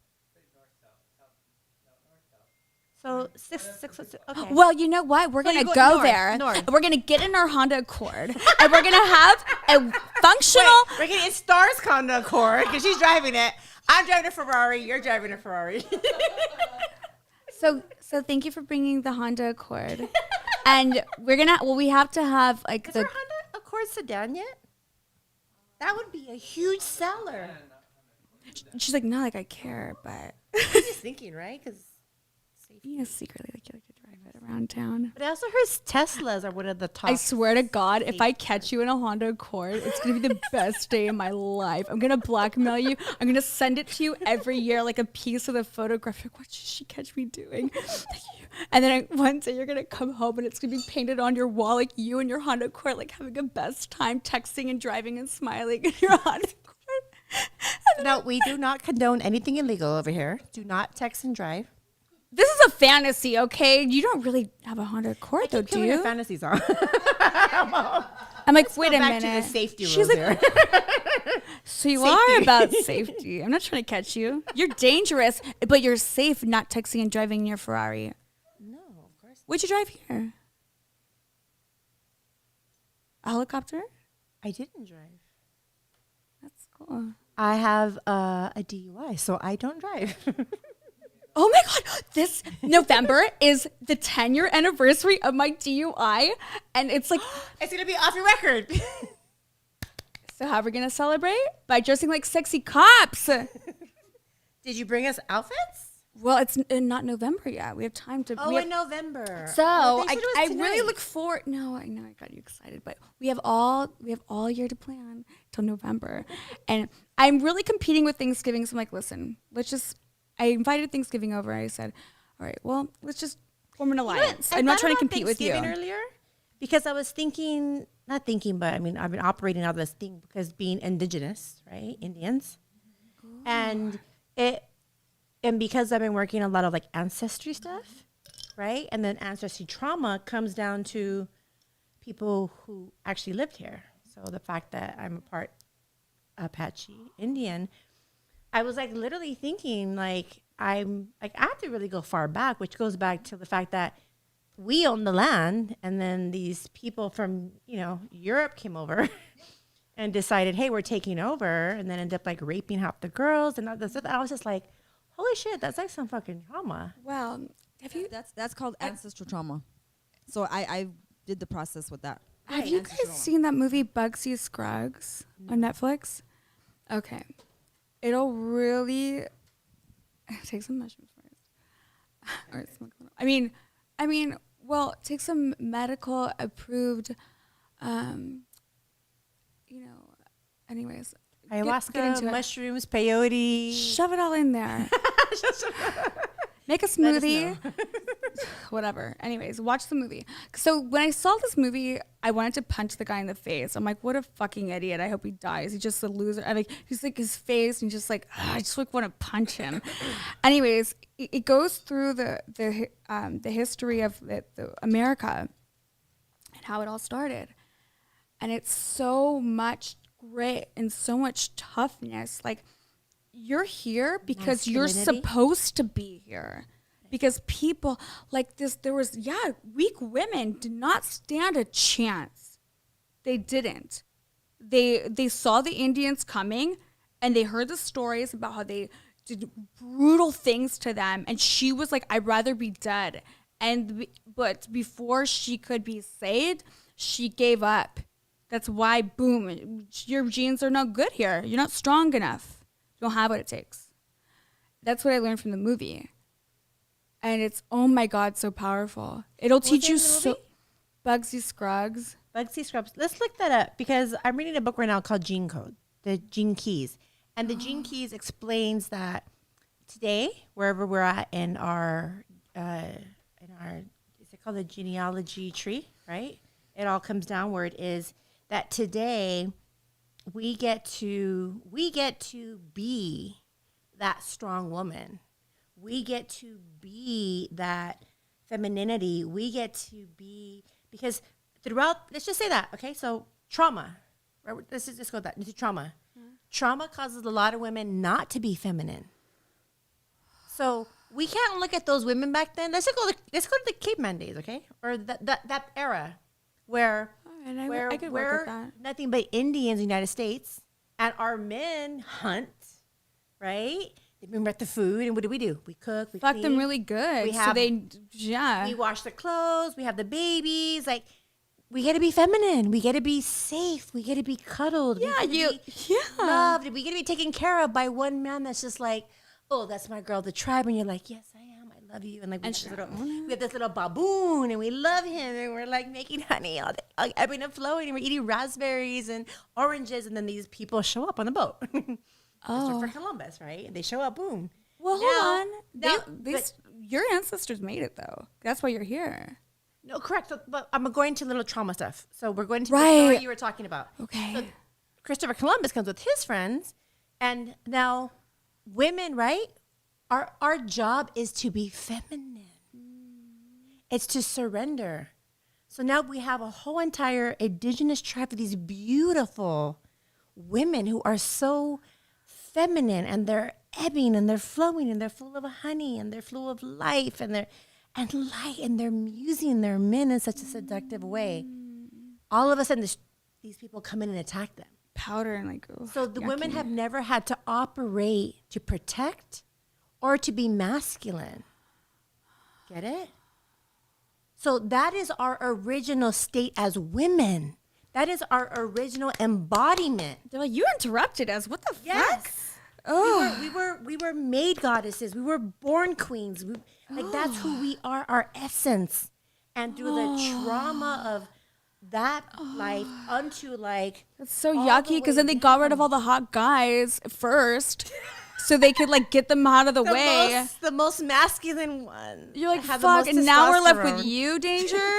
[SPEAKER 2] So six. Okay.
[SPEAKER 1] Well, you know what? We're
[SPEAKER 2] So
[SPEAKER 1] gonna
[SPEAKER 2] you
[SPEAKER 1] go
[SPEAKER 2] north,
[SPEAKER 1] there.
[SPEAKER 2] north.
[SPEAKER 1] And we're gonna get in our Honda Accord, and we're gonna have a functional.
[SPEAKER 2] We're getting in Star's Honda Accord because she's driving it. I'm driving a Ferrari. You're driving a Ferrari.
[SPEAKER 1] So thank you for bringing the Honda Accord, and we're gonna. Well, we have to have like
[SPEAKER 2] Is
[SPEAKER 1] the.
[SPEAKER 2] our Honda Accord sedan yet? That would be a huge seller.
[SPEAKER 1] She's like, not like I care, but
[SPEAKER 2] I'm just thinking, right? Because.
[SPEAKER 1] you know, secretly like you like to drive it around town.
[SPEAKER 2] But I also heard Teslas are one of the top.
[SPEAKER 1] I swear to God, if I catch you in a Honda Accord, it's gonna be the best day of my life. I'm gonna blackmail you. I'm gonna send it to you every year, like a piece of the photograph. Like, what should she catch me doing? And then one day you're gonna come home and it's gonna be painted on your wall, like you and your Honda Accord, like having a best time, texting and driving and smiling in your Honda Accord.
[SPEAKER 2] No, we do not condone anything illegal over here. Do not text and drive.
[SPEAKER 1] This is a fantasy, okay? You don't really have a Honda Accord, though, do
[SPEAKER 2] Killing your
[SPEAKER 1] you?
[SPEAKER 2] fantasies on.
[SPEAKER 1] I'm like, wait a
[SPEAKER 2] Back
[SPEAKER 1] minute.
[SPEAKER 2] to the safety
[SPEAKER 1] She's
[SPEAKER 2] rules
[SPEAKER 1] like,
[SPEAKER 2] here.
[SPEAKER 1] so you
[SPEAKER 2] Safety.
[SPEAKER 1] are about safety. I'm not trying to catch you. You're dangerous, but you're safe not texting and driving in your Ferrari.
[SPEAKER 2] No, of course.
[SPEAKER 1] What'd you drive here? A helicopter?
[SPEAKER 2] I didn't drive.
[SPEAKER 1] That's cool.
[SPEAKER 2] I have a DUI, so I don't drive.
[SPEAKER 1] Oh my God, this November is the 10-year anniversary of my DUI. And it's like,
[SPEAKER 2] It's going to be off your record.
[SPEAKER 1] so how are we going to celebrate? By dressing like sexy cops.
[SPEAKER 2] Did you bring us outfits?
[SPEAKER 1] Well, it's not November yet. We have time to.
[SPEAKER 2] Oh,
[SPEAKER 1] we have-
[SPEAKER 2] in November.
[SPEAKER 1] So
[SPEAKER 2] Oh, they said it was
[SPEAKER 1] I really
[SPEAKER 2] tonight.
[SPEAKER 1] look forward. No, I know I got you excited, but we have all year to plan till November, and I'm really competing with Thanksgiving. So I'm like, listen, I invited Thanksgiving over. I said, all right, well, let's just form an alliance. I'm not trying to compete with you.
[SPEAKER 2] Earlier, because I was not thinking, but I mean, I've been operating out of this thing because being indigenous, right, Indians, and because I've been working a lot of like ancestry stuff, right? And then ancestry trauma comes down to people who actually lived here. So the fact that I'm a part Apache Indian, I was like literally thinking like I have to really go far back, which goes back to the fact that we own the land, and then these people from Europe came over and decided, hey, we're taking over, and then ended up like raping half the girls and all this stuff. I was just like, holy shit, that's like some fucking trauma.
[SPEAKER 1] Well, have you
[SPEAKER 3] That's called ancestral trauma. So I did the process with that.
[SPEAKER 1] have you guys seen that movie Bugsy Scruggs on Netflix? Okay, it'll really take some mushrooms first, or smoke a little. I mean, well, take some medical approved, anyways.
[SPEAKER 2] Ayahuasca,
[SPEAKER 1] get into it.
[SPEAKER 2] mushrooms, peyote.
[SPEAKER 1] Shove it all in there. Make a
[SPEAKER 2] Let us
[SPEAKER 1] smoothie. Whatever. Anyways, watch the movie. So when I saw this movie, I wanted to punch the guy in the face. I'm like, what a fucking idiot. I hope he dies. He's just a loser. I like, he's like his face and just like, I just like want to punch him. Anyways, it goes through the history of the America and how it all started. And it's so much grit and so much toughness. Like, you're here because you're
[SPEAKER 2] Masculinity.
[SPEAKER 1] supposed to be here. Because people like this, weak women did not stand a chance. They didn't. They saw the Indians coming, and they heard the stories about how they did brutal things to them. And she was like, I'd rather be dead. But before she could be saved, she gave up. That's why, boom, your genes are not good here. You're not strong enough. You don't have what it takes. That's what I learned from the movie. And it's, oh my God, so powerful. It'll teach you so. Bugsy Scruggs.
[SPEAKER 2] Bugsy Scruggs. Let's look that up because I'm reading a book right now called Gene Code, the Gene Keys. And the Gene Keys explains that today, wherever we're at in our, is it called the genealogy tree, right? It all comes downward is that today we get to be that strong woman. We get to be that femininity. We get to be, because throughout, let's just say that, okay? So trauma, right? Let's just go that into trauma. Trauma causes a lot of women not to be feminine. So we can't look at those women back then. Let's go to the caveman days, okay? Or that era where
[SPEAKER 1] I could work with that.
[SPEAKER 2] nothing but Indians in the United States, and our men hunt, right? They bring back the food, and what do? We cook, we
[SPEAKER 1] Fuck
[SPEAKER 2] clean.
[SPEAKER 1] them really good.
[SPEAKER 2] We have-
[SPEAKER 1] yeah.
[SPEAKER 2] We wash the clothes. We have the babies. Like, we got to be feminine. We got to be safe. We got to be cuddled.
[SPEAKER 1] Yeah,
[SPEAKER 2] we gotta be loved. We got to be taken care of by one man that's just like, oh, that's my girl, the tribe. And you're like, yes, I am. I love you. And like, we have this little baboon, and we love him. And we're like making honey all day, ebbing and flowing. And we're eating raspberries and oranges. And then these people show up on the boat. Christopher Columbus, right? And they show up, boom.
[SPEAKER 1] Well, hold on.
[SPEAKER 2] but-
[SPEAKER 1] Your ancestors made it, though. That's why you're here.
[SPEAKER 2] No, correct. So, but I'm going to little trauma stuff. So we're going to the
[SPEAKER 1] Right.
[SPEAKER 2] story you were talking about.
[SPEAKER 1] Okay.
[SPEAKER 2] So Christopher Columbus comes with his friends, and now women, right? Our job is to be feminine. It's to surrender. So now we have a whole entire indigenous tribe of these beautiful women who are so feminine, and they're ebbing and they're flowing and they're full of honey and they're full of life and light, and they're musing their men in such a seductive way. All of a sudden, these people come in and attack them.
[SPEAKER 1] Powder and like. Oh,
[SPEAKER 2] So the women
[SPEAKER 1] yucky.
[SPEAKER 2] have never had to operate to protect or to be masculine. Get it? So that is our original state as women. That is our original embodiment.
[SPEAKER 1] They're like, you interrupted us. What the fuck?
[SPEAKER 2] Yes.
[SPEAKER 1] Oh.
[SPEAKER 2] We were made goddesses. We were born queens. Like that's who we are, our essence. And through the trauma of that life unto like
[SPEAKER 1] That's so
[SPEAKER 2] all the
[SPEAKER 1] yucky because
[SPEAKER 2] way
[SPEAKER 1] then they got rid of all the hot guys first so they could like get them out of the way.
[SPEAKER 2] the most masculine one.
[SPEAKER 1] You're like,
[SPEAKER 2] have the
[SPEAKER 1] fuck,
[SPEAKER 2] most
[SPEAKER 1] and now we're left with
[SPEAKER 2] testosterone.
[SPEAKER 1] you, Danger?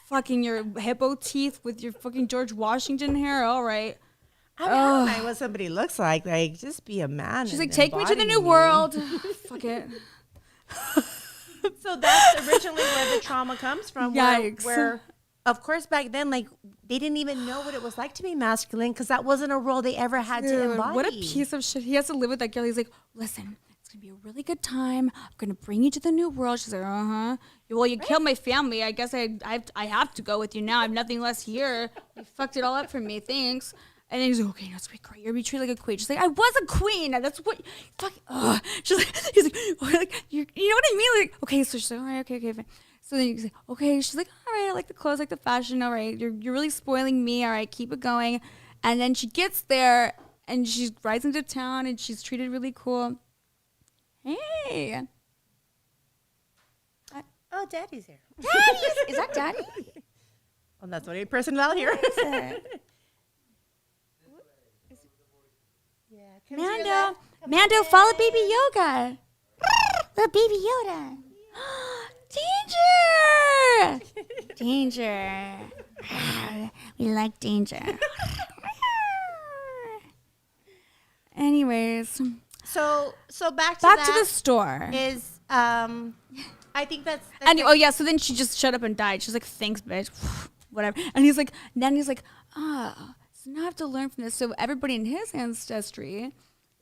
[SPEAKER 1] Fucking your hippo teeth with your fucking George Washington hair. All right.
[SPEAKER 2] I don't mind what somebody looks like. Like, just be a man.
[SPEAKER 1] She's
[SPEAKER 2] and
[SPEAKER 1] like, take me to the
[SPEAKER 2] embody
[SPEAKER 1] new
[SPEAKER 2] me."
[SPEAKER 1] world. Fuck it.
[SPEAKER 2] So that's originally where the trauma comes from.
[SPEAKER 1] Yikes.
[SPEAKER 2] Where, of course, back then, like, they didn't even know what it was like to be masculine because that wasn't a role they ever had to
[SPEAKER 1] Dude,
[SPEAKER 2] embody.
[SPEAKER 1] what a piece of shit. He has to live with that girl. He's like, listen, it's going to be a really good time. I'm going to bring you to the new world. She's like, uh-huh. Well, you killed my family. I guess I have to go with you now. I have nothing less here. You fucked it all up for me. Thanks. And then he's like, okay, that's great. You're be treated like a queen. She's like, I was a queen. That's what, fuck. She's like, he's like, oh, like you know what I mean? Like, okay, so she's like, all right, okay, fine. So then he's like, okay. She's like, all right, I like the clothes, I like the fashion. All right, you're really spoiling me. All right, keep it going. And then she gets there and she rides into town and she's treated really cool. Hey,
[SPEAKER 2] Oh, Daddy's here.
[SPEAKER 1] is that Daddy?
[SPEAKER 2] Well, that's the only person out here. Yeah,
[SPEAKER 1] Mando, follow Baby Yoga. Little Baby Yoda. Danger! Danger. We like danger. Anyways,
[SPEAKER 2] So back to
[SPEAKER 1] back to the store.
[SPEAKER 2] is I think that's
[SPEAKER 1] And oh yeah, so then she just shut up and died. She's like, thanks, bitch. Whatever. And he's like, so now I have to learn from this. So everybody in his ancestry,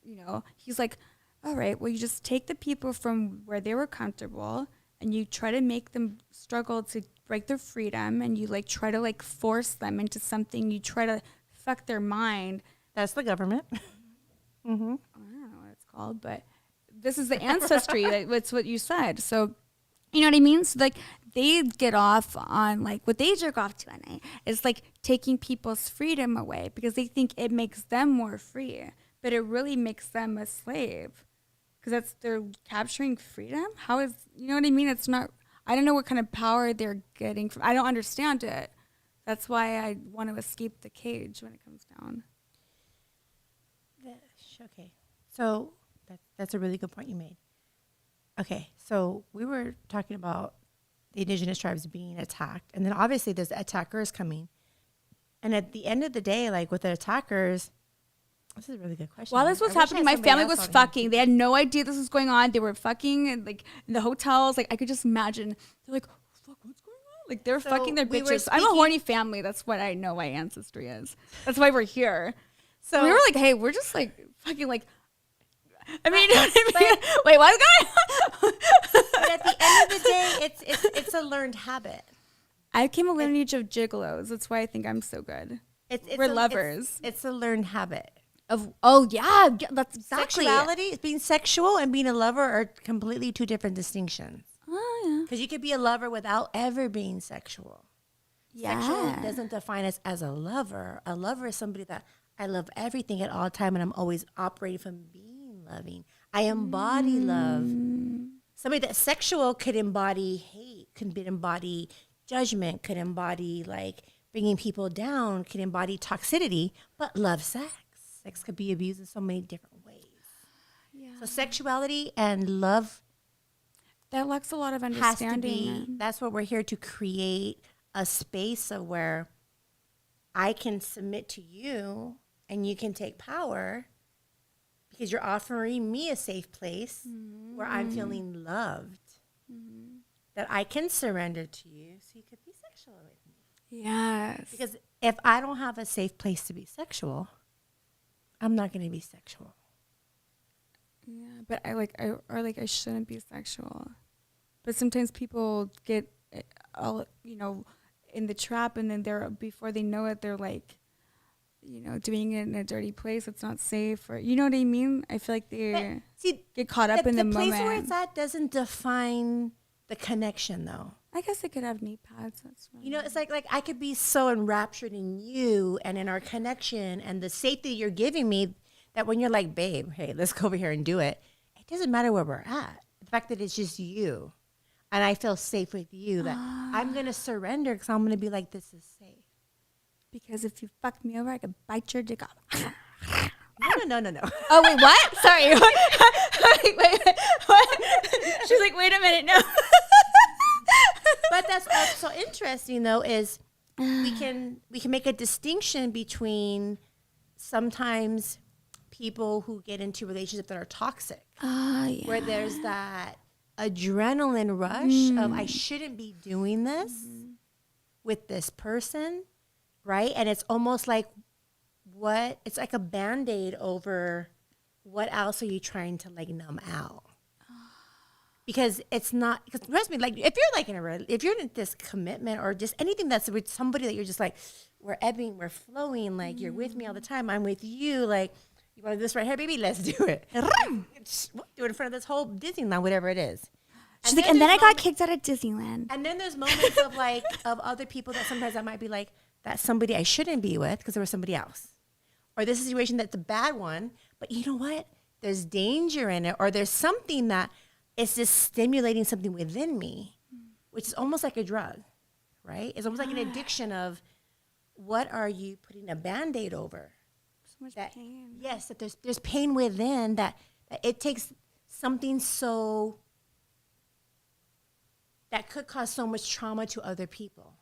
[SPEAKER 1] you know, he's like, all right, well, you just take the people from where they were comfortable and you try to make them struggle to break their freedom, and you like try to like force them into something. You try to fuck their mind.
[SPEAKER 2] that's the government. Mm-hmm.
[SPEAKER 1] I don't know what it's called, but this is the ancestry. That's what you said. So, you know what I mean? So like they get off on like what they jerk off to at night is like taking people's freedom away because they think it makes them more free, but it really makes them a slave because they're capturing freedom. How is, you know what I mean? It's not, I don't know what kind of power they're getting from. I don't understand it. That's why I want to escape the cage when it comes down.
[SPEAKER 2] Okay, so that's a really good point you made. Okay, so we were talking about the indigenous tribes being attacked, and then obviously there's attackers coming. And at the end of the day, like with the attackers, this is a really good question.
[SPEAKER 1] While this was happening, my family was fucking. They had no idea this was going on. They were fucking in, like in the hotels. Like I could just imagine. They're like, oh, fuck, what's going on? Like they're fucking their bitches. I'm a horny family. That's what I know my ancestry is. That's why we're here. So we were like, hey, we're just like fucking like. I mean, wait, what's going on?
[SPEAKER 2] But at the end of the day, it's a learned habit.
[SPEAKER 1] I came a lineage of gigolos. That's why I think I'm so good. We're lovers.
[SPEAKER 2] It's a learned habit.
[SPEAKER 1] Yeah, that's exactly
[SPEAKER 2] Sexuality, being sexual and being a lover are completely two different distinctions.
[SPEAKER 1] Oh, yeah.
[SPEAKER 2] Because you could be a lover without ever being sexual.
[SPEAKER 1] Yeah.
[SPEAKER 2] Sexual doesn't define us as a lover. A lover is somebody that I love everything at all time, and I'm always operating from being loving. I embody love. Somebody that's sexual could embody hate, could embody judgment, could embody like bringing people down, could embody toxicity, but love sex. Sex could be abused in so many different ways. Yeah. So sexuality and love,
[SPEAKER 1] that lacks a lot of
[SPEAKER 2] has
[SPEAKER 1] understanding.
[SPEAKER 2] to be, that's what we're here to create, a space of where I can submit to you and you can take power because you're offering me a safe place where I'm feeling loved, that I can surrender to you so you could be sexual with me.
[SPEAKER 1] Yes.
[SPEAKER 2] Because if I don't have a safe place to be sexual, I'm not going to be sexual.
[SPEAKER 1] Yeah, but I shouldn't be sexual. But sometimes people get all, in the trap, and then before they know it, they're like, doing it in a dirty place. It's not safe, or you know what I mean? I feel like they get caught up in the moment.
[SPEAKER 2] The place where it's at doesn't define the connection, though.
[SPEAKER 1] I guess I could have knee pads. That's right.
[SPEAKER 2] It's like I could be so enraptured in you and in our connection and the safety you're giving me that when you're like, babe, hey, let's go over here and do it. It doesn't matter where we're at. The fact that it's just you and I feel safe with you, that I'm going to surrender because I'm going to be like, this is safe.
[SPEAKER 1] Because if you fucked me over, I could bite your dick off.
[SPEAKER 2] No.
[SPEAKER 1] Oh, wait, what? Sorry. wait, what? She's like, wait a minute, no.
[SPEAKER 2] But that's so interesting, though, is we can make a distinction between sometimes people who get into relationships that are toxic, where there's that adrenaline rush of I shouldn't be doing this with this person, right? And it's almost like it's like a Band-Aid over what else are you trying to like numb out? Because it's not, because trust me, like if you're like if you're in this commitment or just anything that's with somebody that you're just like, we're ebbing, we're flowing, like you're with me all the time, I'm with you, like you want this right here, baby, let's do it. Do it in front of this whole Disneyland, whatever it is.
[SPEAKER 1] She's like, and then I got kicked out of Disneyland.
[SPEAKER 2] And then there's moments of like, of other people that sometimes I might be like, that's somebody I shouldn't be with because there was somebody else. Or this situation that's a bad one, but you know what? There's danger in it, or there's something that is just stimulating something within me, which is almost like a drug, right? It's almost like an addiction of what are you putting a Band-Aid over?
[SPEAKER 1] So much pain.
[SPEAKER 2] Yes, that there's pain within that it takes something so that could cause so much trauma to other people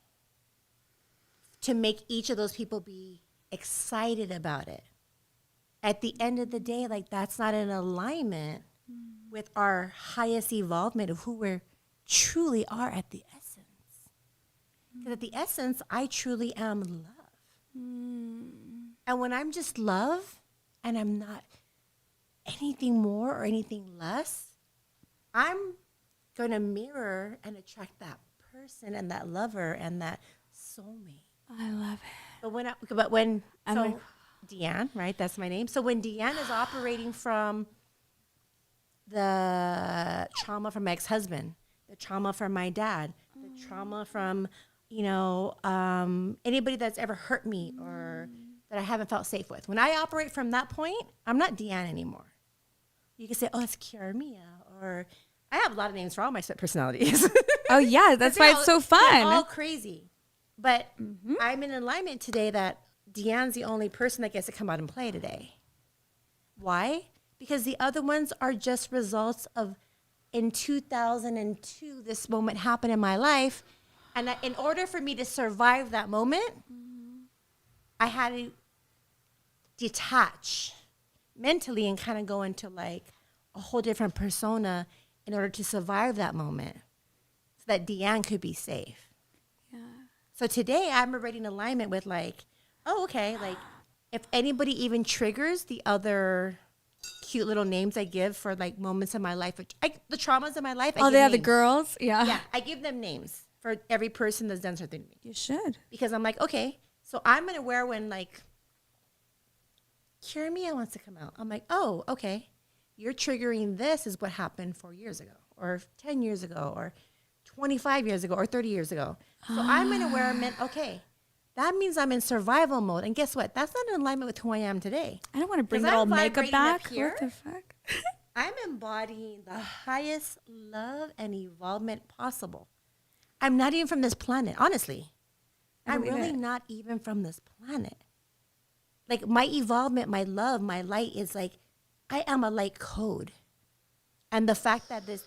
[SPEAKER 2] to make each of those people be excited about it. At the end of the day, like that's not in alignment with our highest evolvement of who we truly are at the essence. Because at the essence, I truly am love. And when I'm just love and I'm not anything more or anything less, I'm going to mirror and attract that person and that lover and that soulmate.
[SPEAKER 1] I love it.
[SPEAKER 2] But when Deanne, right? That's my name. So when Deanne is operating from the trauma from my ex-husband, the trauma from my dad, the trauma from, anybody that's ever hurt me or that I haven't felt safe with. When I operate from that point, I'm not Deanne anymore. You can say, oh, it's Kiara Mia, or I have a lot of names for all my split personalities.
[SPEAKER 1] Oh yeah, that's why it's so
[SPEAKER 2] They're
[SPEAKER 1] fun.
[SPEAKER 2] all crazy. But I'm in alignment today that Deanne's the only person that gets to come out and play today. Why? Because the other ones are just results of in 2002, this moment happened in my life. And in order for me to survive that moment, I had to detach mentally and kind of go into like a whole different persona in order to survive that moment so that Deanne could be safe.
[SPEAKER 1] Yeah.
[SPEAKER 2] So today I'm already in alignment with like, oh, okay, like if anybody even triggers the other cute little names I give for like moments in my life, the traumas in my life.
[SPEAKER 1] Oh, they are the girls? Yeah.
[SPEAKER 2] Yeah, I give them names for every person that's done something to me.
[SPEAKER 1] You should.
[SPEAKER 2] Because I'm like, okay, so I'm going to wear when like Kiramia wants to come out. I'm like, oh, okay. You're triggering this is what happened 4 years ago or 10 years ago or 25 years ago or 30 years ago. So I'm going to wear okay. That means I'm in survival mode. And guess what? That's not in alignment with who I am today.
[SPEAKER 1] I don't want to bring
[SPEAKER 2] 'Cause
[SPEAKER 1] that
[SPEAKER 2] I'm
[SPEAKER 1] old makeup
[SPEAKER 2] vibrating
[SPEAKER 1] back.
[SPEAKER 2] up here.
[SPEAKER 1] What the fuck?
[SPEAKER 2] I'm embodying the highest love and evolvement possible. I'm not even from this planet, honestly.
[SPEAKER 1] I
[SPEAKER 2] I'm
[SPEAKER 1] believe
[SPEAKER 2] really
[SPEAKER 1] it.
[SPEAKER 2] not even from this planet. Like my evolvement, my love, my light is like, I am a light code. And the fact that these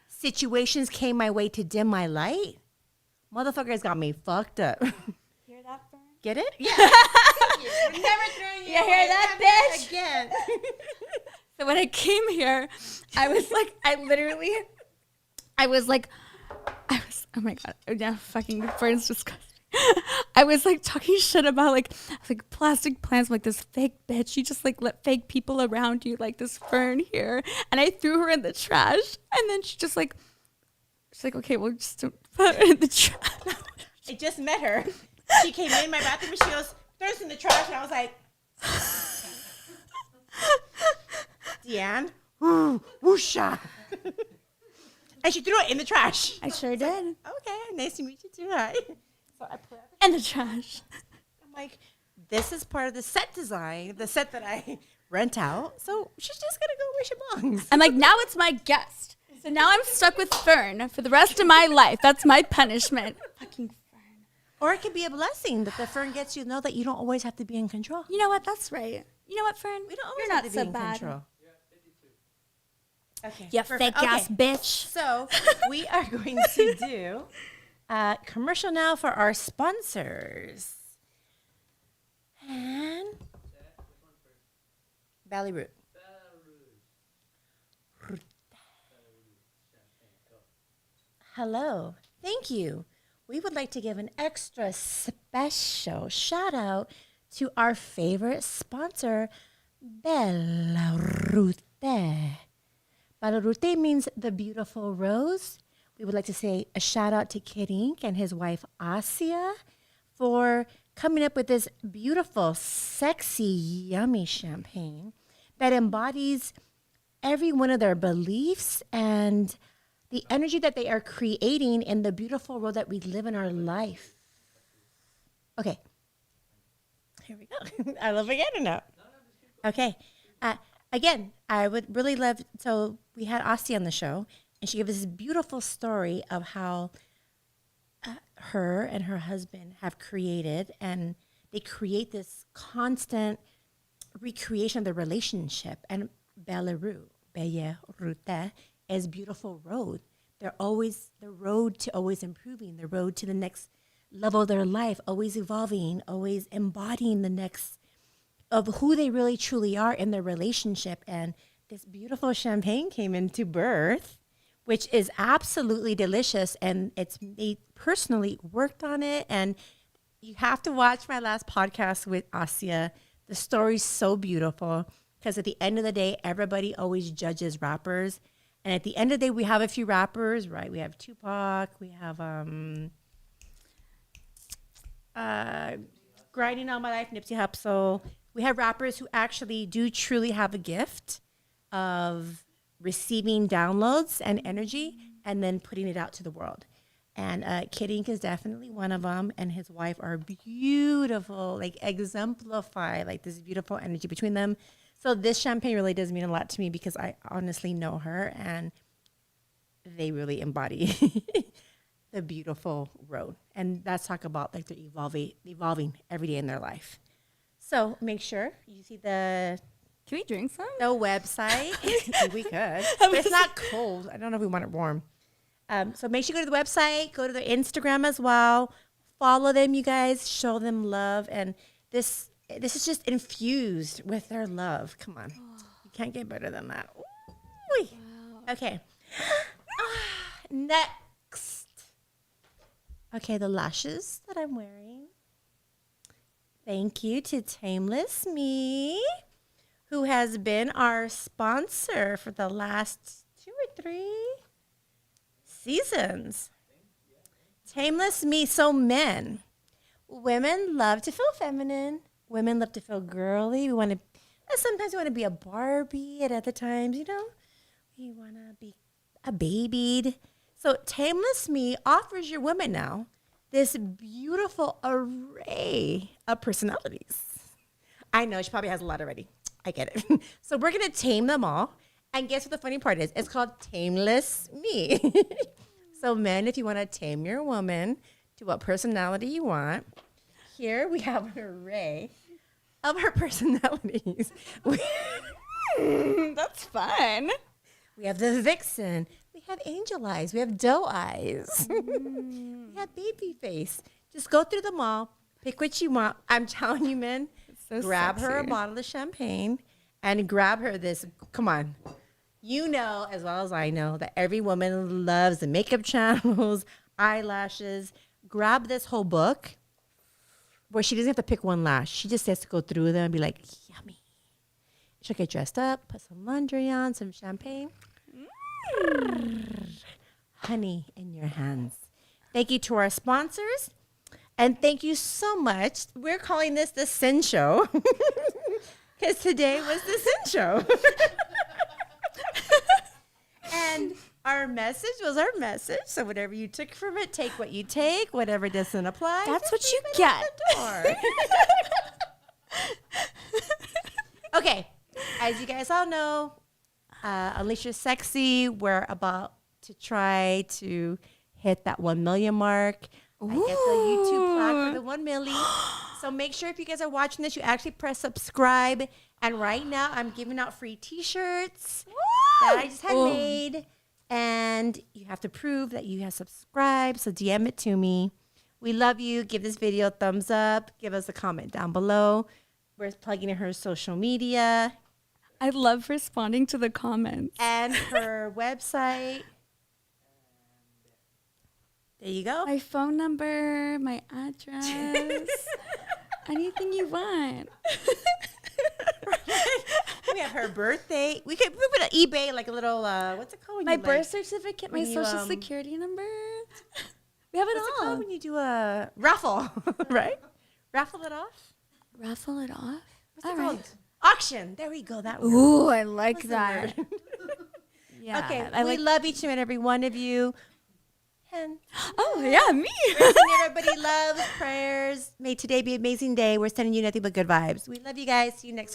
[SPEAKER 2] situations came my way to dim my light, motherfuckers got me fucked up.
[SPEAKER 1] Hear that, Fern?
[SPEAKER 2] Get it? Yeah. We're never throwing you
[SPEAKER 1] You hear
[SPEAKER 2] away
[SPEAKER 1] that,
[SPEAKER 2] ever
[SPEAKER 1] bitch?
[SPEAKER 2] Again.
[SPEAKER 1] So when I came here, I was like, oh my God, yeah, fucking Fern's disgusting. I was like talking shit about like plastic plants. I'm like, this fake bitch, you just like let fake people around you, like this Fern here. And I threw her in the trash. And then she's like, okay, well, just don't put her in the trash.
[SPEAKER 2] I just met her. She came in my bathroom and she goes, throw this in the trash. And I was like, Deanne, whoosha. And she threw it in the trash.
[SPEAKER 1] I sure did.
[SPEAKER 2] Okay, nice to meet you too. Hi. So I put it
[SPEAKER 1] In the trash.
[SPEAKER 2] I'm like, this is part of the set design, the set that I rent out. So she's just going to go where she belongs.
[SPEAKER 1] I'm like, now it's my guest. So now I'm stuck with Fern for the rest of my life. That's my punishment. Fucking Fern.
[SPEAKER 2] Or it could be a blessing that the Fern gets you to know that you don't always have to be in control.
[SPEAKER 1] You know what? That's right. You know what, Fern?
[SPEAKER 2] We don't always
[SPEAKER 1] You're
[SPEAKER 2] have
[SPEAKER 1] not
[SPEAKER 2] to be
[SPEAKER 1] so
[SPEAKER 2] in
[SPEAKER 1] bad.
[SPEAKER 2] control. Okay.
[SPEAKER 1] You
[SPEAKER 2] perfect.
[SPEAKER 1] fake ass
[SPEAKER 2] Okay.
[SPEAKER 1] bitch.
[SPEAKER 2] So we are going to do a commercial now for our sponsors. And Belleroute. Hello. Thank you. We would like to give an extra special shout out to our favorite sponsor, Belleroute. Belleroute means the beautiful rose. We would like to say a shout out to Kid Ink and his wife, Asia, for coming up with this beautiful, sexy, yummy champagne that embodies every one of their beliefs and the energy that they are creating in the beautiful world that we live in our life. Okay. Here we go. I love again or no? Okay. Again, I would really love, so we had Asti on the show, and she gave us this beautiful story of how her and her husband have created, and they create this constant recreation of the relationship. And Belleroute is beautiful road. They're always the road to always improving, the road to the next level of their life, always evolving, always embodying the next of who they really truly are in their relationship. And this beautiful champagne came into birth, which is absolutely delicious. And they personally worked on it. And you have to watch my last podcast with Asia. The story's so beautiful because at the end of the day, everybody always judges rappers. And at the end of the day, we have a few rappers, right? We have Tupac, we have Grinding All My Life, Nipsey Hussle. We have rappers who actually do truly have a gift of receiving downloads and energy and then putting it out to the world. And Kid Ink is definitely one of them, and his wife are beautiful, like exemplify like this beautiful energy between them. So this champagne really does mean a lot to me because I honestly know her, and they really embody the beautiful road. And that's talk about like they're evolving every day in their life. So make sure you see the
[SPEAKER 1] Can we drink some?
[SPEAKER 2] website. We could. But it's not cold. I don't know if we want it warm. So make sure you go to the website, go to their Instagram as well. Follow them, you guys. Show them love. And this is just infused with their love. Come on. You can't get better than that. Ooh. Wow. Okay. Next. Okay, the lashes that I'm wearing. Thank you to Tameless Me, who has been our sponsor for the last 2 or 3 seasons. Tameless Me. So women love to feel feminine. Women love to feel girly. Sometimes we want to be a Barbie, and other times, we want to be a babied. So Tameless Me offers your women now this beautiful array of personalities. I know she probably has a lot already. I get it. So we're going to tame them all. And guess what the funny part is? It's called Tameless Me. So men, if you want to tame your woman to what personality you want, here we have an array of her personalities.
[SPEAKER 1] That's fun.
[SPEAKER 2] We have the vixen. We have angel eyes. We have doe eyes. We have baby face. Just go through them all. Pick what you want. I'm telling you, men,
[SPEAKER 1] So
[SPEAKER 2] grab her a
[SPEAKER 1] sexy.
[SPEAKER 2] bottle of champagne and grab her this. Come on. You know as well as I know that every woman loves the makeup channels, eyelashes. Grab this whole book where she doesn't have to pick one lash. She just has to go through them and be like, yummy. She'll get dressed up, put some lingerie on, some champagne. Honey in your hands. Thank you to our sponsors. And thank you so much. We're calling this the Cinn Show because today was the Cinn Show. And our message was our message. So whatever you took from it, take what you take. Whatever doesn't apply,
[SPEAKER 1] That's
[SPEAKER 2] just
[SPEAKER 1] what you
[SPEAKER 2] leave it at
[SPEAKER 1] get.
[SPEAKER 2] the door. Okay. As you guys all know, Unleash Your Sexy, we're about to try to hit that 1 million mark. I get the YouTube plaque for the 1 million. So make sure if you guys are watching this, you actually press subscribe. And right now, I'm giving out free T-shirts that I just had made. And you have to prove that you have subscribed. So DM it to me. We love you. Give this video a thumbs up. Give us a comment down below. We're plugging in her social media
[SPEAKER 1] I love responding to the comments.
[SPEAKER 2] and her website. There you go.
[SPEAKER 1] My phone number, my address, anything you want.
[SPEAKER 2] We have her birthday. We could put on eBay like a little, what's it called? when
[SPEAKER 1] My
[SPEAKER 2] you,
[SPEAKER 1] birth certificate, my
[SPEAKER 2] when you,
[SPEAKER 1] social security number. We have it
[SPEAKER 2] What's it
[SPEAKER 1] all.
[SPEAKER 2] called when you do a raffle, right? Raffle it off?
[SPEAKER 1] Raffle it off.
[SPEAKER 2] What's
[SPEAKER 1] All
[SPEAKER 2] it
[SPEAKER 1] right.
[SPEAKER 2] called? Auction. There we go. That word.
[SPEAKER 1] Ooh, I like
[SPEAKER 2] What's the
[SPEAKER 1] that.
[SPEAKER 2] word?
[SPEAKER 1] Yeah.
[SPEAKER 2] Okay.
[SPEAKER 1] I
[SPEAKER 2] We
[SPEAKER 1] like.
[SPEAKER 2] love each and every one of you. And
[SPEAKER 1] Oh yeah, me.
[SPEAKER 2] sending everybody loves, prayers. May today be an amazing day. We're sending you nothing but good vibes. We love you guys. See you next week.